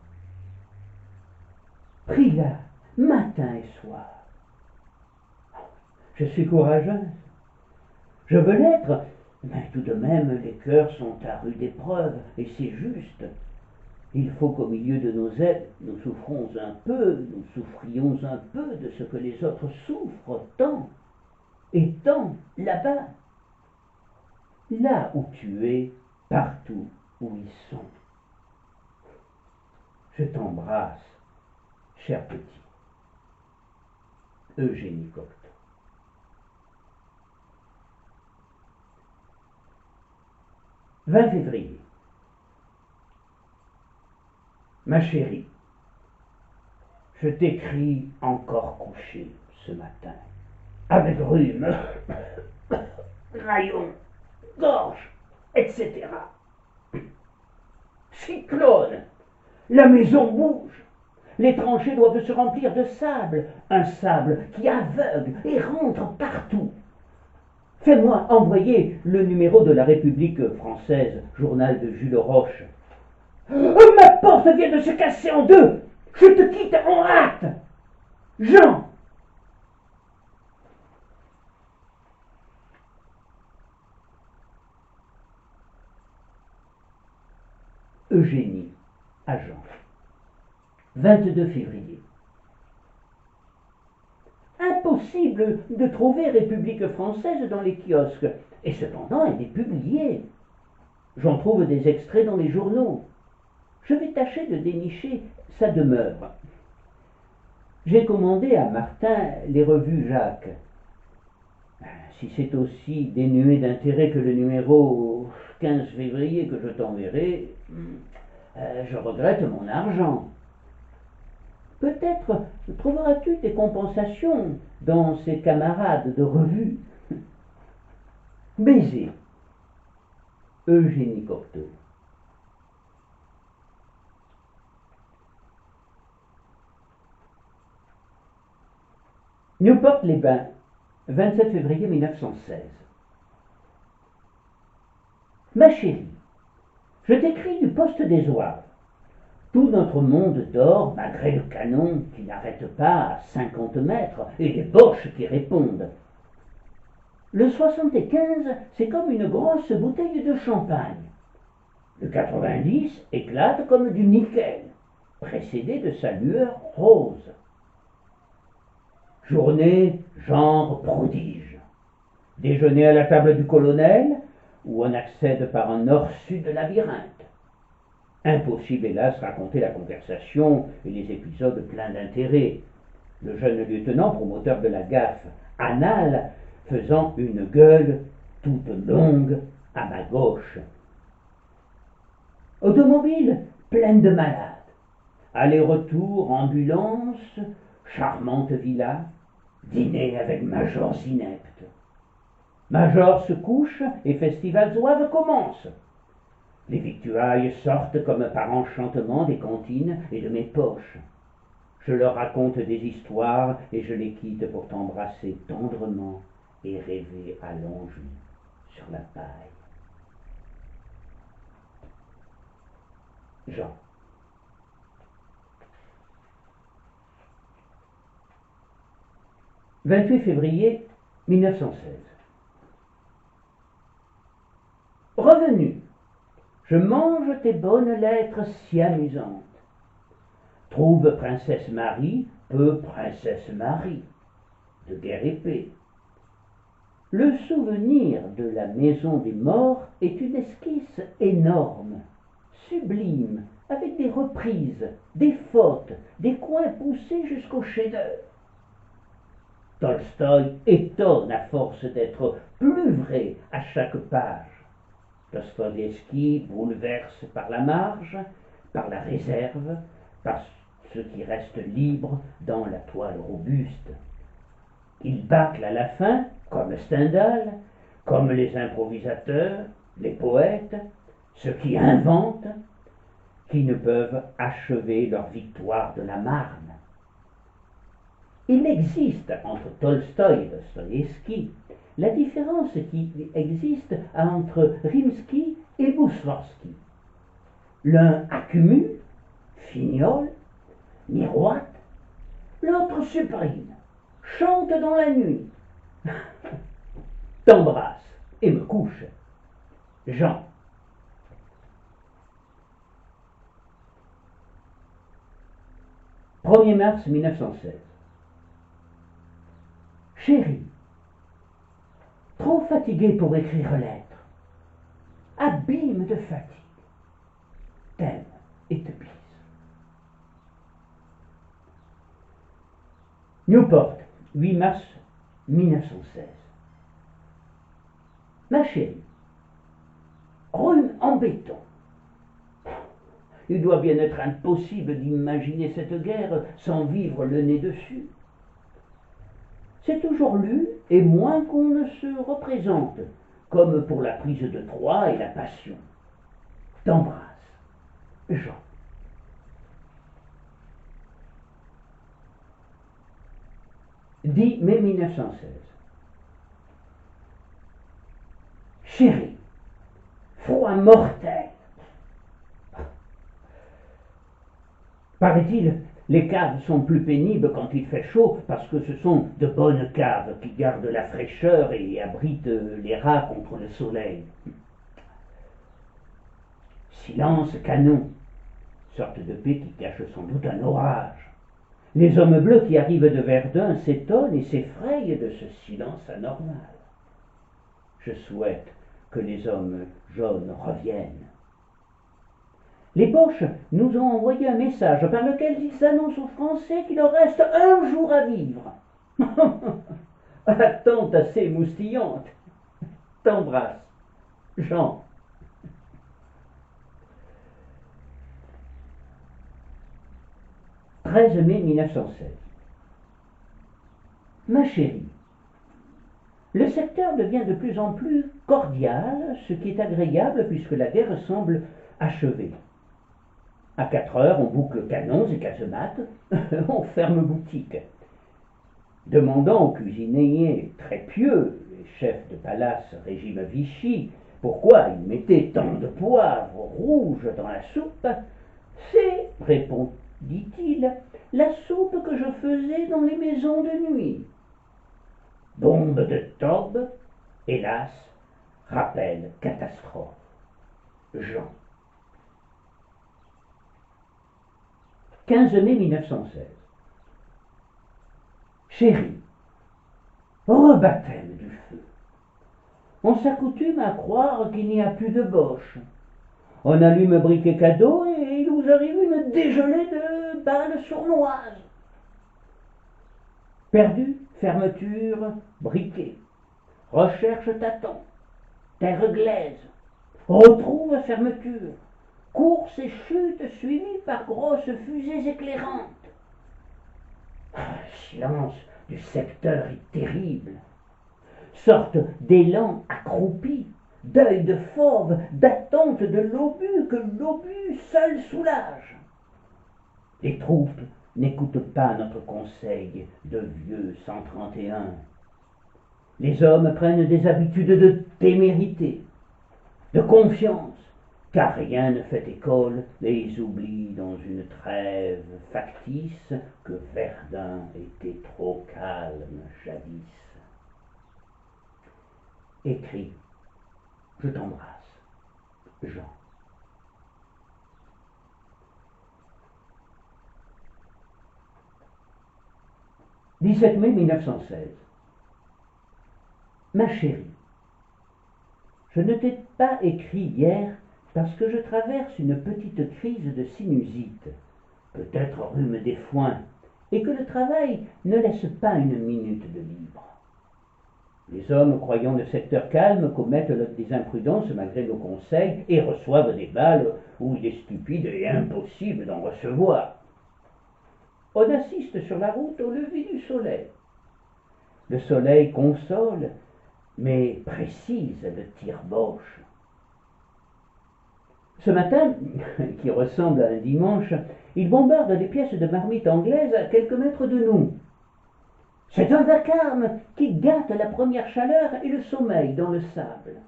Prie-la, matin et soir. Je suis courageuse. Je veux l'être, mais tout de même les cœurs sont à rude épreuve, et c'est juste. Il faut qu'au milieu de nos aides, nous souffrions un peu de ce que les autres souffrent tant, et tant là-bas, là où tu es, partout où ils sont. Je t'embrasse, cher petit. Eugénie Cocteau. 20 février. Ma chérie, je t'écris encore couché ce matin, avec rhume, rayon, gorge, etc. Cyclone, la maison bouge, les tranchées doivent se remplir de sable, un sable qui aveugle et rentre partout. Fais-moi envoyer le numéro de la République française, journal de Jules Roche. Ma porte vient de se casser en deux. Je te quitte en hâte. Jean. Eugénie, à Jean. 22 février. Impossible de trouver République française dans les kiosques, et cependant elle est publiée. J'en trouve des extraits dans les journaux. Je vais tâcher de dénicher sa demeure. J'ai commandé à Martin les revues Jacques. Si c'est aussi dénué d'intérêt que le numéro 15 février que je t'enverrai, je regrette mon argent. Peut-être trouveras-tu tes compensations dans ces camarades de revue. Baiser. Eugénie Cocteau. Newport-les-Bains, 27 février 1916. Ma chérie, je t'écris du poste des Zouaves. Tout notre monde dort malgré le canon qui n'arrête pas à 50 mètres et les boches qui répondent. Le 75, c'est comme une grosse bouteille de champagne. Le 90 éclate comme du nickel, précédé de sa lueur rose. Journée genre prodige. Déjeuner à la table du colonel, où on accède par un nord-sud labyrinthe. Impossible, hélas, raconter la conversation et les épisodes pleins d'intérêt. Le jeune lieutenant, promoteur de la gaffe anale, faisant une gueule toute longue à ma gauche. Automobile pleine de malades. Aller-retour, ambulance, charmante villa, dîner avec Major ineptes. Major se couche et Festival Zouave commence. Les victuailles sortent comme par enchantement des cantines et de mes poches. Je leur raconte des histoires et je les quitte pour t'embrasser tendrement et rêver à longe sur la paille. Jean. « 28 février 1916. Revenu, je mange tes bonnes lettres si amusantes. Trouve Princesse Marie, peu Princesse Marie, de guerre épée. Le souvenir de la maison des morts est une esquisse énorme, sublime, avec des reprises, des fautes, des coins poussés jusqu'au chef-d'œuvre. Tolstoï étonne à force d'être plus vrai à chaque page. Dostoïevski bouleverse par la marge, par la réserve, par ce qui reste libre dans la toile robuste. Il bâcle à la fin, comme Stendhal, comme les improvisateurs, les poètes, ceux qui inventent, qui ne peuvent achever leur victoire de la Marne. Il existe entre Tolstoï et Dostoïevski la différence qui existe entre Rimsky et Moussorgsky. L'un accumule, fignole, miroite, l'autre supprime, chante dans la nuit, t'embrasse et me couche. Jean. 1er mars 1916. Chérie, trop fatigué pour écrire lettre, abîme de fatigue, t'aime et te bise. Newport, 8 mars 1916. Ma chérie, rhume en béton. Il doit bien être impossible d'imaginer cette guerre sans vivre le nez dessus. C'est toujours lu et moins qu'on ne se représente, comme pour la prise de Troie et la Passion. T'embrasse, Jean. 10 mai 1916. Chérie, froid mortel. Paraît-il, les caves sont plus pénibles quand il fait chaud parce que ce sont de bonnes caves qui gardent la fraîcheur et abritent les rats contre le soleil. Silence canon, sorte de paix qui cache sans doute un orage. Les hommes bleus qui arrivent de Verdun s'étonnent et s'effrayent de ce silence anormal. Je souhaite que les hommes jaunes reviennent. Les Boches nous ont envoyé un message par lequel ils annoncent aux Français qu'il leur reste un jour à vivre. Attente assez moustillante. T'embrasse, Jean. 13 mai 1916. Ma chérie, le secteur devient de plus en plus cordial, ce qui est agréable puisque la guerre semble achevée. À 4 heures, on boucle canons et casemates, on ferme boutique. Demandant aux cuisiniers très pieux, les chefs de palace régime Vichy, pourquoi ils mettaient tant de poivre rouge dans la soupe, c'est, répondit-il, la soupe que je faisais dans les maisons de nuit. Bombe de Taube, hélas, rappel catastrophe. Jean. 15 mai 1916. Chérie, rebaptême du feu. On s'accoutume à croire qu'il n'y a plus de Boches. On allume briquet cadeau et il vous arrive une dégelée de balles sournoises. Perdu, fermeture, briquet. Recherche tâton, terre glaise. Retrouve fermeture. Course et chute suivies par grosses fusées éclairantes. Le silence du secteur est terrible. Sorte d'élan accroupi, d'œil de fauve, d'attente de l'obus que l'obus seul soulage. Les troupes n'écoutent pas notre conseil de vieux 131. Les hommes prennent des habitudes de témérité, de confiance, car rien ne fait école et ils oublient dans une trêve factice que Verdun était trop calme jadis. Écris, je t'embrasse, Jean. 17 mai 1916. Ma chérie, je ne t'ai pas écrit hier parce que je traverse une petite crise de sinusite, peut-être rhume des foins, et que le travail ne laisse pas une minute de libre. Les hommes, croyant le secteur calme, commettent des imprudences malgré nos conseils et reçoivent des balles où il est stupide et impossible d'en recevoir. On assiste sur la route au lever du soleil. Le soleil console, mais précise le tire-bouche. Ce matin, qui ressemble à un dimanche, il bombarde des pièces de marmite anglaise à quelques mètres de nous. C'est un vacarme qui gâte la première chaleur et le sommeil dans le sable.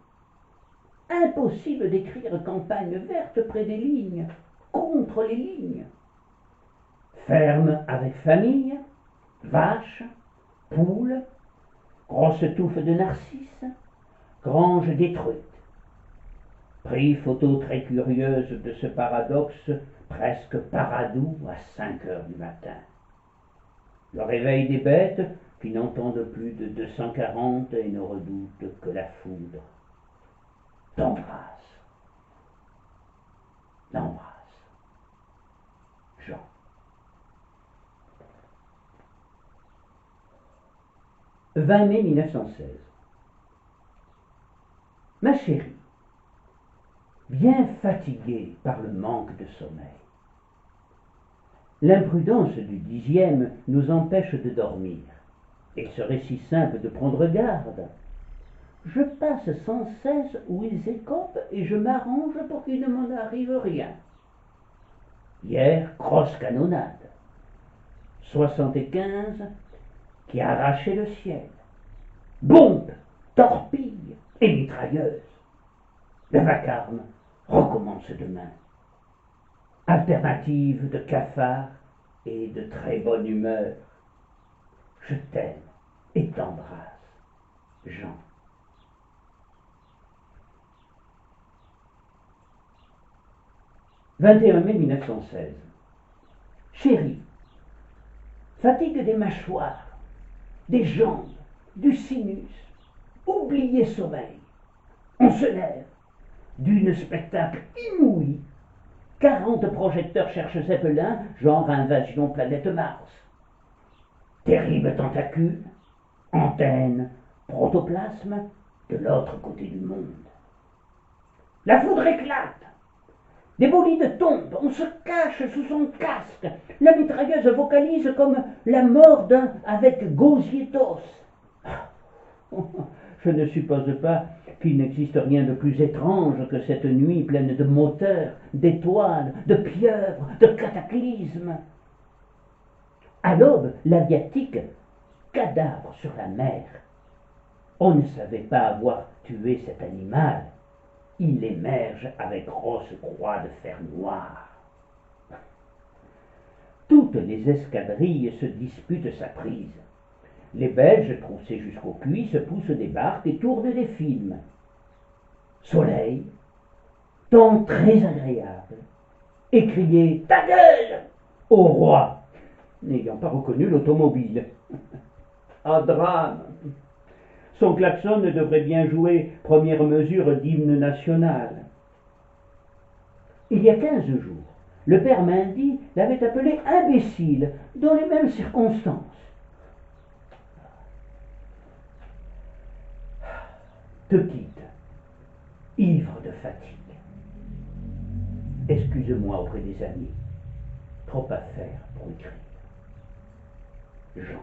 Impossible d'écrire campagne verte près des lignes, contre les lignes. Ferme avec famille, vaches, poules, grosse touffe de narcisses, grange détruite. Pris photo très curieuse de ce paradoxe presque paradou à 5 heures du matin. Le réveil des bêtes qui n'entendent plus de 240 et ne redoutent que la foudre. T'embrasse. L'embrasse. Jean. « 20 mai 1916. Ma chérie, bien fatiguée par le manque de sommeil. L'imprudence du 10e nous empêche de dormir. Il serait si simple de prendre garde. Je passe sans cesse où ils écopent et je m'arrange pour qu'il ne m'en arrive rien. Hier, grosse canonnade. 75 qui a arraché le ciel. Bombes, torpilles et mitrailleuses. Le vacarme recommence demain. Alternative de cafard et de très bonne humeur. Je t'aime et t'embrasse, Jean. 21 mai 1916. Chérie, fatigue des mâchoires, des jambes, du sinus, oubliez sommeil. On se lève d'une spectacle inouï. 40 projecteurs cherchent Zeppelin, genre invasion planète Mars. Terrible tentacule, antenne, protoplasme, de l'autre côté du monde. La foudre éclate. Des bolides tombent, on se cache sous son casque. La mitrailleuse vocalise comme la mort d'un avec gosier d'os. Je ne suppose pas qu'il n'existe rien de plus étrange que cette nuit pleine de moteurs, d'étoiles, de pieuvres, de cataclysmes. À l'aube, l'Asiatique, cadavre sur la mer. On ne savait pas avoir tué cet animal. Il émerge avec grosse croix de fer noir. Toutes les escadrilles se disputent sa prise. Les Belges, troussés jusqu'aux cuisses, se poussent des barques et tournent des films. Soleil, temps très agréable, et crier « Ta gueule !» au roi, n'ayant pas reconnu l'automobile. Ah, drame! Son klaxon devrait bien jouer première mesure d'hymne national. Il y a 15 jours, le père Mindy l'avait appelé imbécile dans les mêmes circonstances. Te quitte, ivre de fatigue. Excuse-moi auprès des amis, trop à faire pour écrire. Jean.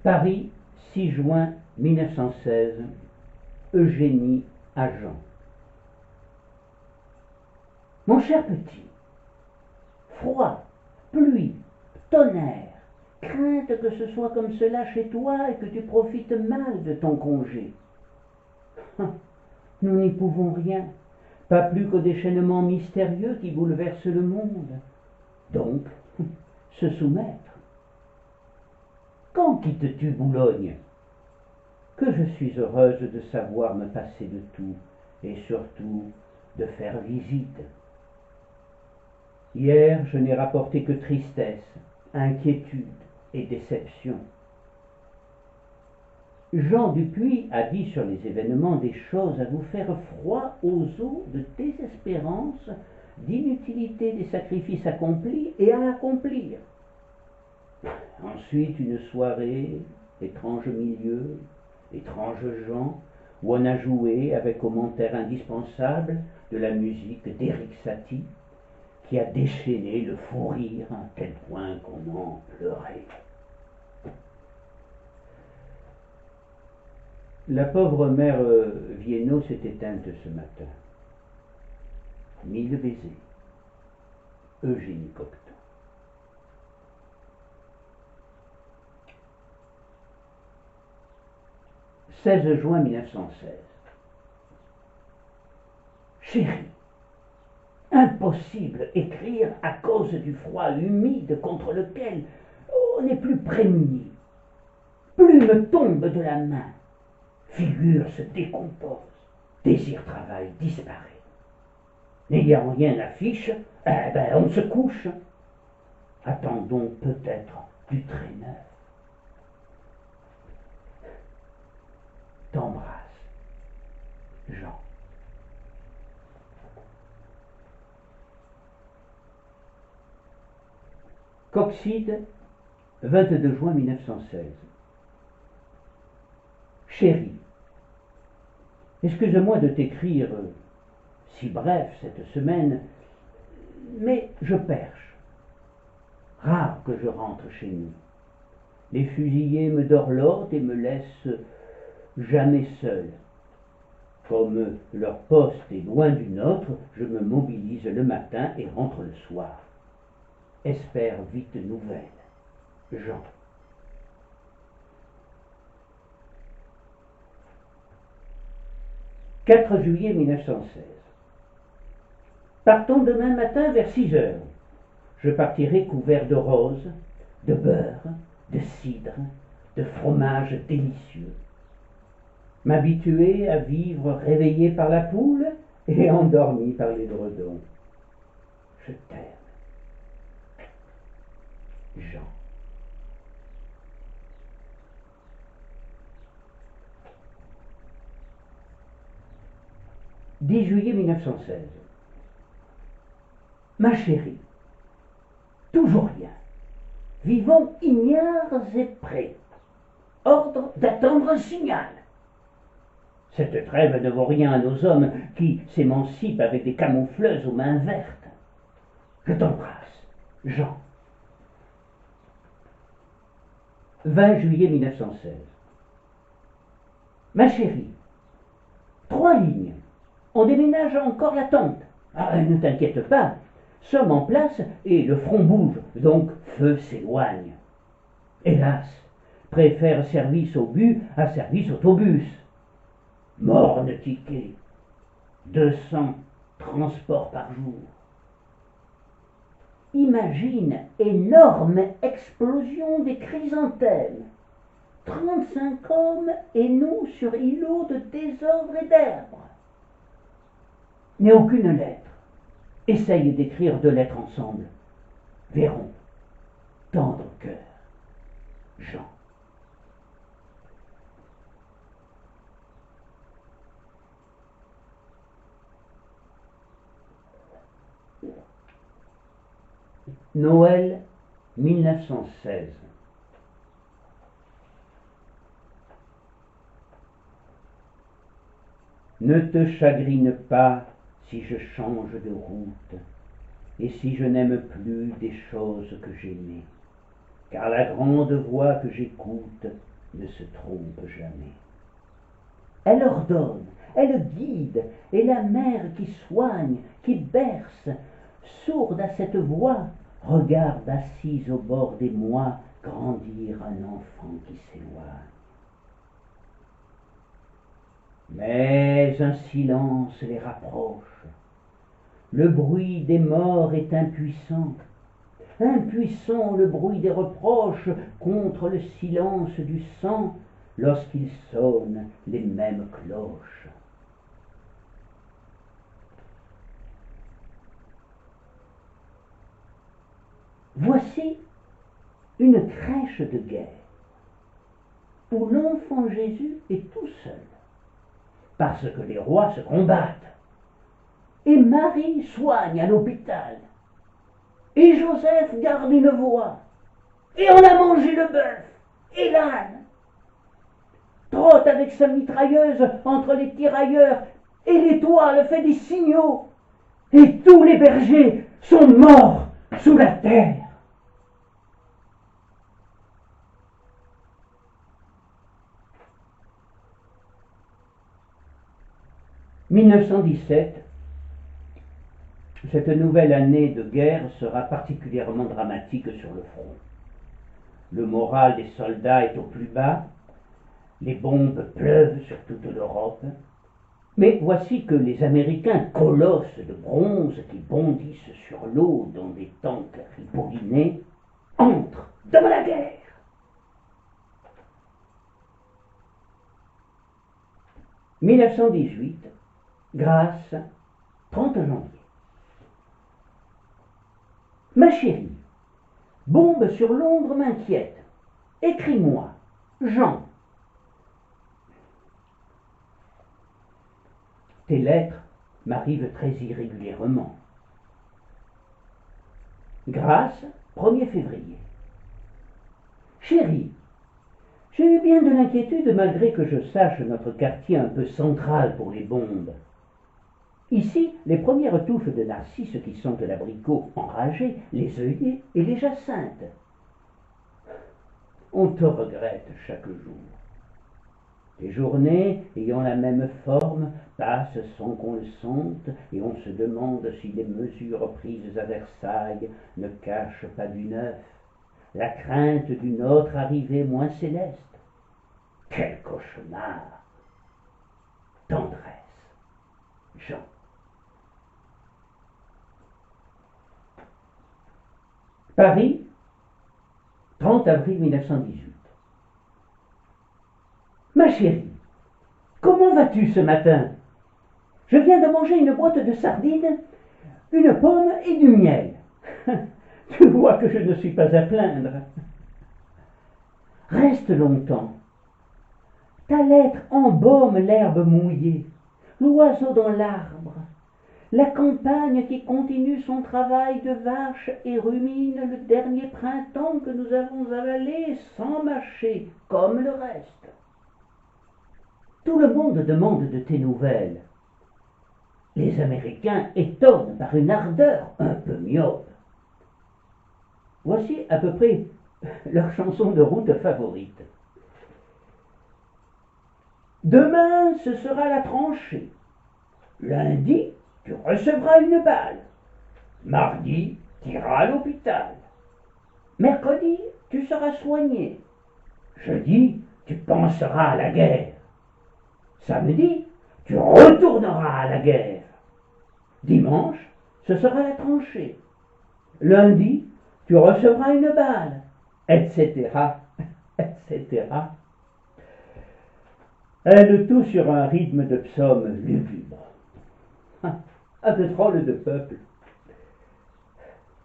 Paris, 6 juin 1916, Eugénie à Jean. Mon cher petit, froid, pluie, tonnerre, crainte que ce soit comme cela chez toi et que tu profites mal de ton congé. Nous n'y pouvons rien, pas plus qu'au déchaînement mystérieux qui bouleverse le monde. Donc, se soumettre. Quand quittes-tu Boulogne? Que je suis heureuse de savoir me passer de tout, et surtout de faire visite. Hier, je n'ai rapporté que tristesse, inquiétude et déception. Jean Dupuis a dit sur les événements des choses à vous faire froid aux os de désespérance, d'inutilité des sacrifices accomplis et à accomplir. Ensuite, une soirée, étrange milieu, étranges gens, où on a joué avec commentaire indispensable de la musique d'Éric Satie, qui a déchaîné le fou rire à tel point qu'on en pleurait. La pauvre mère Viennot s'est éteinte ce matin. 1000 baisers. Eugénie Cocteau. « 16 juin 1916. Chérie, impossible écrire à cause du froid humide contre lequel on n'est plus prémuni. Plume tombe de la main, figure se décompose, désir-travail disparaît. N'ayant rien à fiche, on se couche. Attendons peut-être du très neuf. T'embrasse, Jean. » Coxyde, 22 juin 1916. Chérie, excuse-moi de t'écrire si bref cette semaine, mais je perche. Rare que je rentre chez nous. Les fusillés me dorlotent et me laissent jamais seul. Comme leur poste est loin du nôtre, je me mobilise le matin et rentre le soir. Espère vite nouvelle. Jean. « 4 juillet 1916. Partons demain matin vers 6 heures. Je partirai couvert de roses, de beurre, de cidre, de fromage délicieux. M'habituer à vivre réveillé par la poule et endormi par l'édredon. Je t'aime. Jean. » 10 juillet 1916. Ma chérie, toujours rien. Vivons ignares et prêts. Ordre d'attendre un signal. Cette trêve ne vaut rien à nos hommes qui s'émancipent avec des camoufleuses aux mains vertes. Je t'embrasse, Jean. 20 juillet 1916. Ma chérie, 3 lignes. On déménage encore la tente. Ne t'inquiète pas, sommes en place et le front bouge, donc feu s'éloigne. Hélas, préfère service au but à service autobus. Morne ticket, 200 transports par jour. Imagine énorme explosion des chrysanthèmes. 35 hommes et nous sur îlot de désordre et d'herbe. N'ai aucune lettre. Essaye d'écrire 2 lettres ensemble. Verrons. Tendre cœur. Jean. Noël 1916. Ne te chagrine pas si je change de route et si je n'aime plus des choses que j'aimais, car la grande voix que j'écoute ne se trompe jamais. Elle ordonne, elle guide, et la mère qui soigne, qui berce, sourde à cette voix, regarde assise au bord des mois grandir un enfant qui s'éloigne. Mais un silence les rapproche. Le bruit des morts est impuissant. Impuissant le bruit des reproches contre le silence du sang lorsqu'ils sonnent les mêmes cloches. Voici une crèche de guerre où l'enfant Jésus est tout seul, parce que les rois se combattent, et Marie soigne à l'hôpital, et Joseph garde une voix, et on a mangé le bœuf et l'âne, trotte avec sa mitrailleuse entre les tirailleurs, et l'étoile fait des signaux, et tous les bergers sont morts sous la terre. « 1917, Cette nouvelle année de guerre sera particulièrement dramatique sur le front. Le moral des soldats est au plus bas, les bombes pleuvent sur toute l'Europe, mais voici que les Américains, colosses de bronze qui bondissent sur l'eau dans des tanks ripollinés, entrent dans la guerre. « 1918, Grasse, 30 janvier. Ma chérie, bombe sur Londres m'inquiète. Écris-moi, Jean. Tes lettres m'arrivent très irrégulièrement. Grasse, 1er février. Chérie, j'ai eu bien de l'inquiétude malgré que je sache notre quartier un peu central pour les bombes. Ici, les premières touffes de narcisses qui sentent l'abricot enragé, les œillets et les jacinthes. On te regrette chaque jour. Les journées, ayant la même forme, passent sans qu'on le sente, et on se demande si les mesures prises à Versailles ne cachent pas du neuf, la crainte d'une autre arrivée moins céleste. Quel cauchemar! Tendresse. Jean. Paris, 30 avril 1918. Ma chérie, comment vas-tu ce matin? Je viens de manger une boîte de sardines, une pomme et du miel. Tu vois que je ne suis pas à plaindre. Reste longtemps. Ta lettre embaume l'herbe mouillée, l'oiseau dans l'arbre, la campagne qui continue son travail de vache et rumine le dernier printemps que nous avons avalé sans mâcher, comme le reste. Tout le monde demande de tes nouvelles. Les Américains étonnent par une ardeur un peu myope. Voici à peu près leur chanson de route favorite. Demain, ce sera la tranchée. Lundi, tu recevras une balle. Mardi, tu iras à l'hôpital. Mercredi, tu seras soigné. Jeudi, tu penseras à la guerre. Samedi, tu retourneras à la guerre. Dimanche, ce sera la tranchée. Lundi, tu recevras une balle, etc., etc. Le tout sur un rythme de psaume lugubre. Un peu drôle de peuple.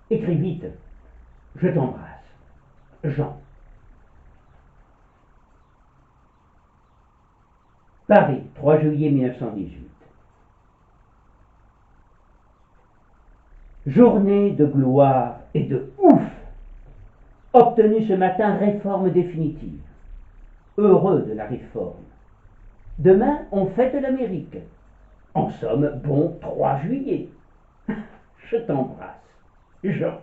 Écris vite. Je t'embrasse. Jean. Paris, 3 juillet 1918. Journée de gloire et de ouf. Obtenu ce matin réforme définitive. Heureux de la réforme. Demain, on fête l'Amérique. En somme, bon 3 juillet. Je t'embrasse. Jean.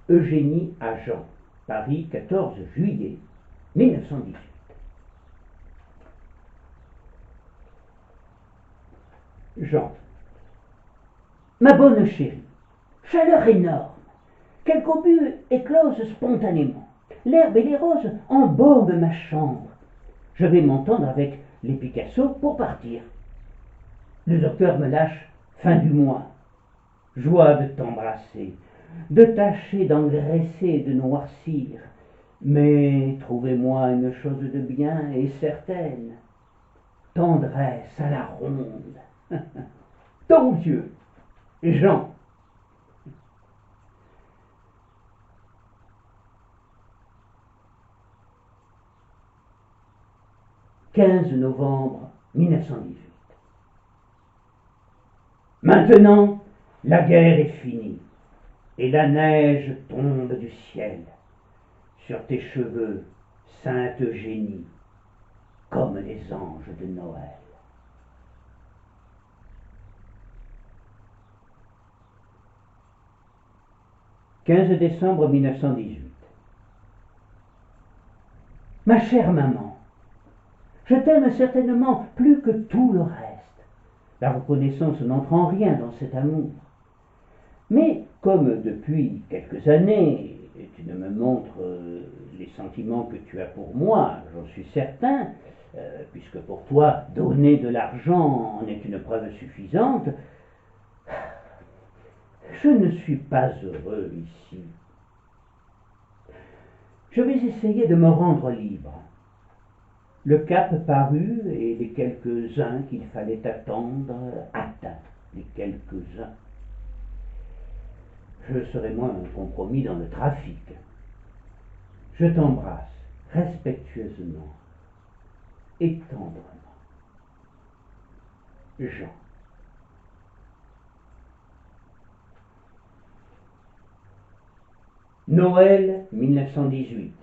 Eugénie à Jean. Paris, 14 juillet 1918. Jean. Ma bonne chérie, chaleur énorme. Quelques obus éclosent spontanément. L'herbe et les roses embaument ma chambre. Je vais m'entendre avec les Picasso pour partir. Le docteur me lâche fin du mois. Joie de t'embrasser, de tâcher d'engraisser et de noircir. Mais trouvez-moi une chose de bien et certaine. Tendresse à la ronde. Ton vieux, Jean. « 15 novembre 1918. Maintenant, la guerre est finie, et la neige tombe du ciel sur tes cheveux, sainte Eugénie, comme les anges de Noël. « 15 décembre 1918. Ma chère maman, je t'aime certainement plus que tout le reste. La reconnaissance n'entre en rien dans cet amour. Mais comme depuis quelques années, tu ne me montres les sentiments que tu as pour moi, j'en suis certain, puisque pour toi, donner de l'argent en est une preuve suffisante, je ne suis pas heureux ici. Je vais essayer de me rendre libre. Le cap parut et les quelques-uns qu'il fallait attendre atteints, les quelques-uns. Je serai moins compromis dans le trafic. Je t'embrasse respectueusement et tendrement. Jean. Noël 1918.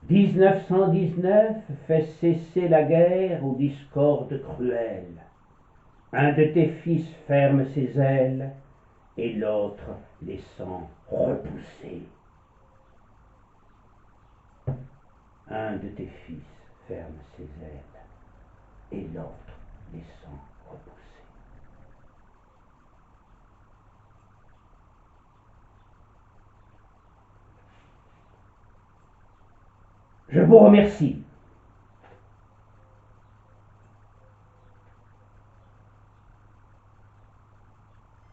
1919 fait cesser la guerre aux discordes cruelles. Un de tes fils ferme ses ailes et l'autre les sent repousser. Un de tes fils ferme ses ailes et l'autre les sent repousser. Je vous remercie.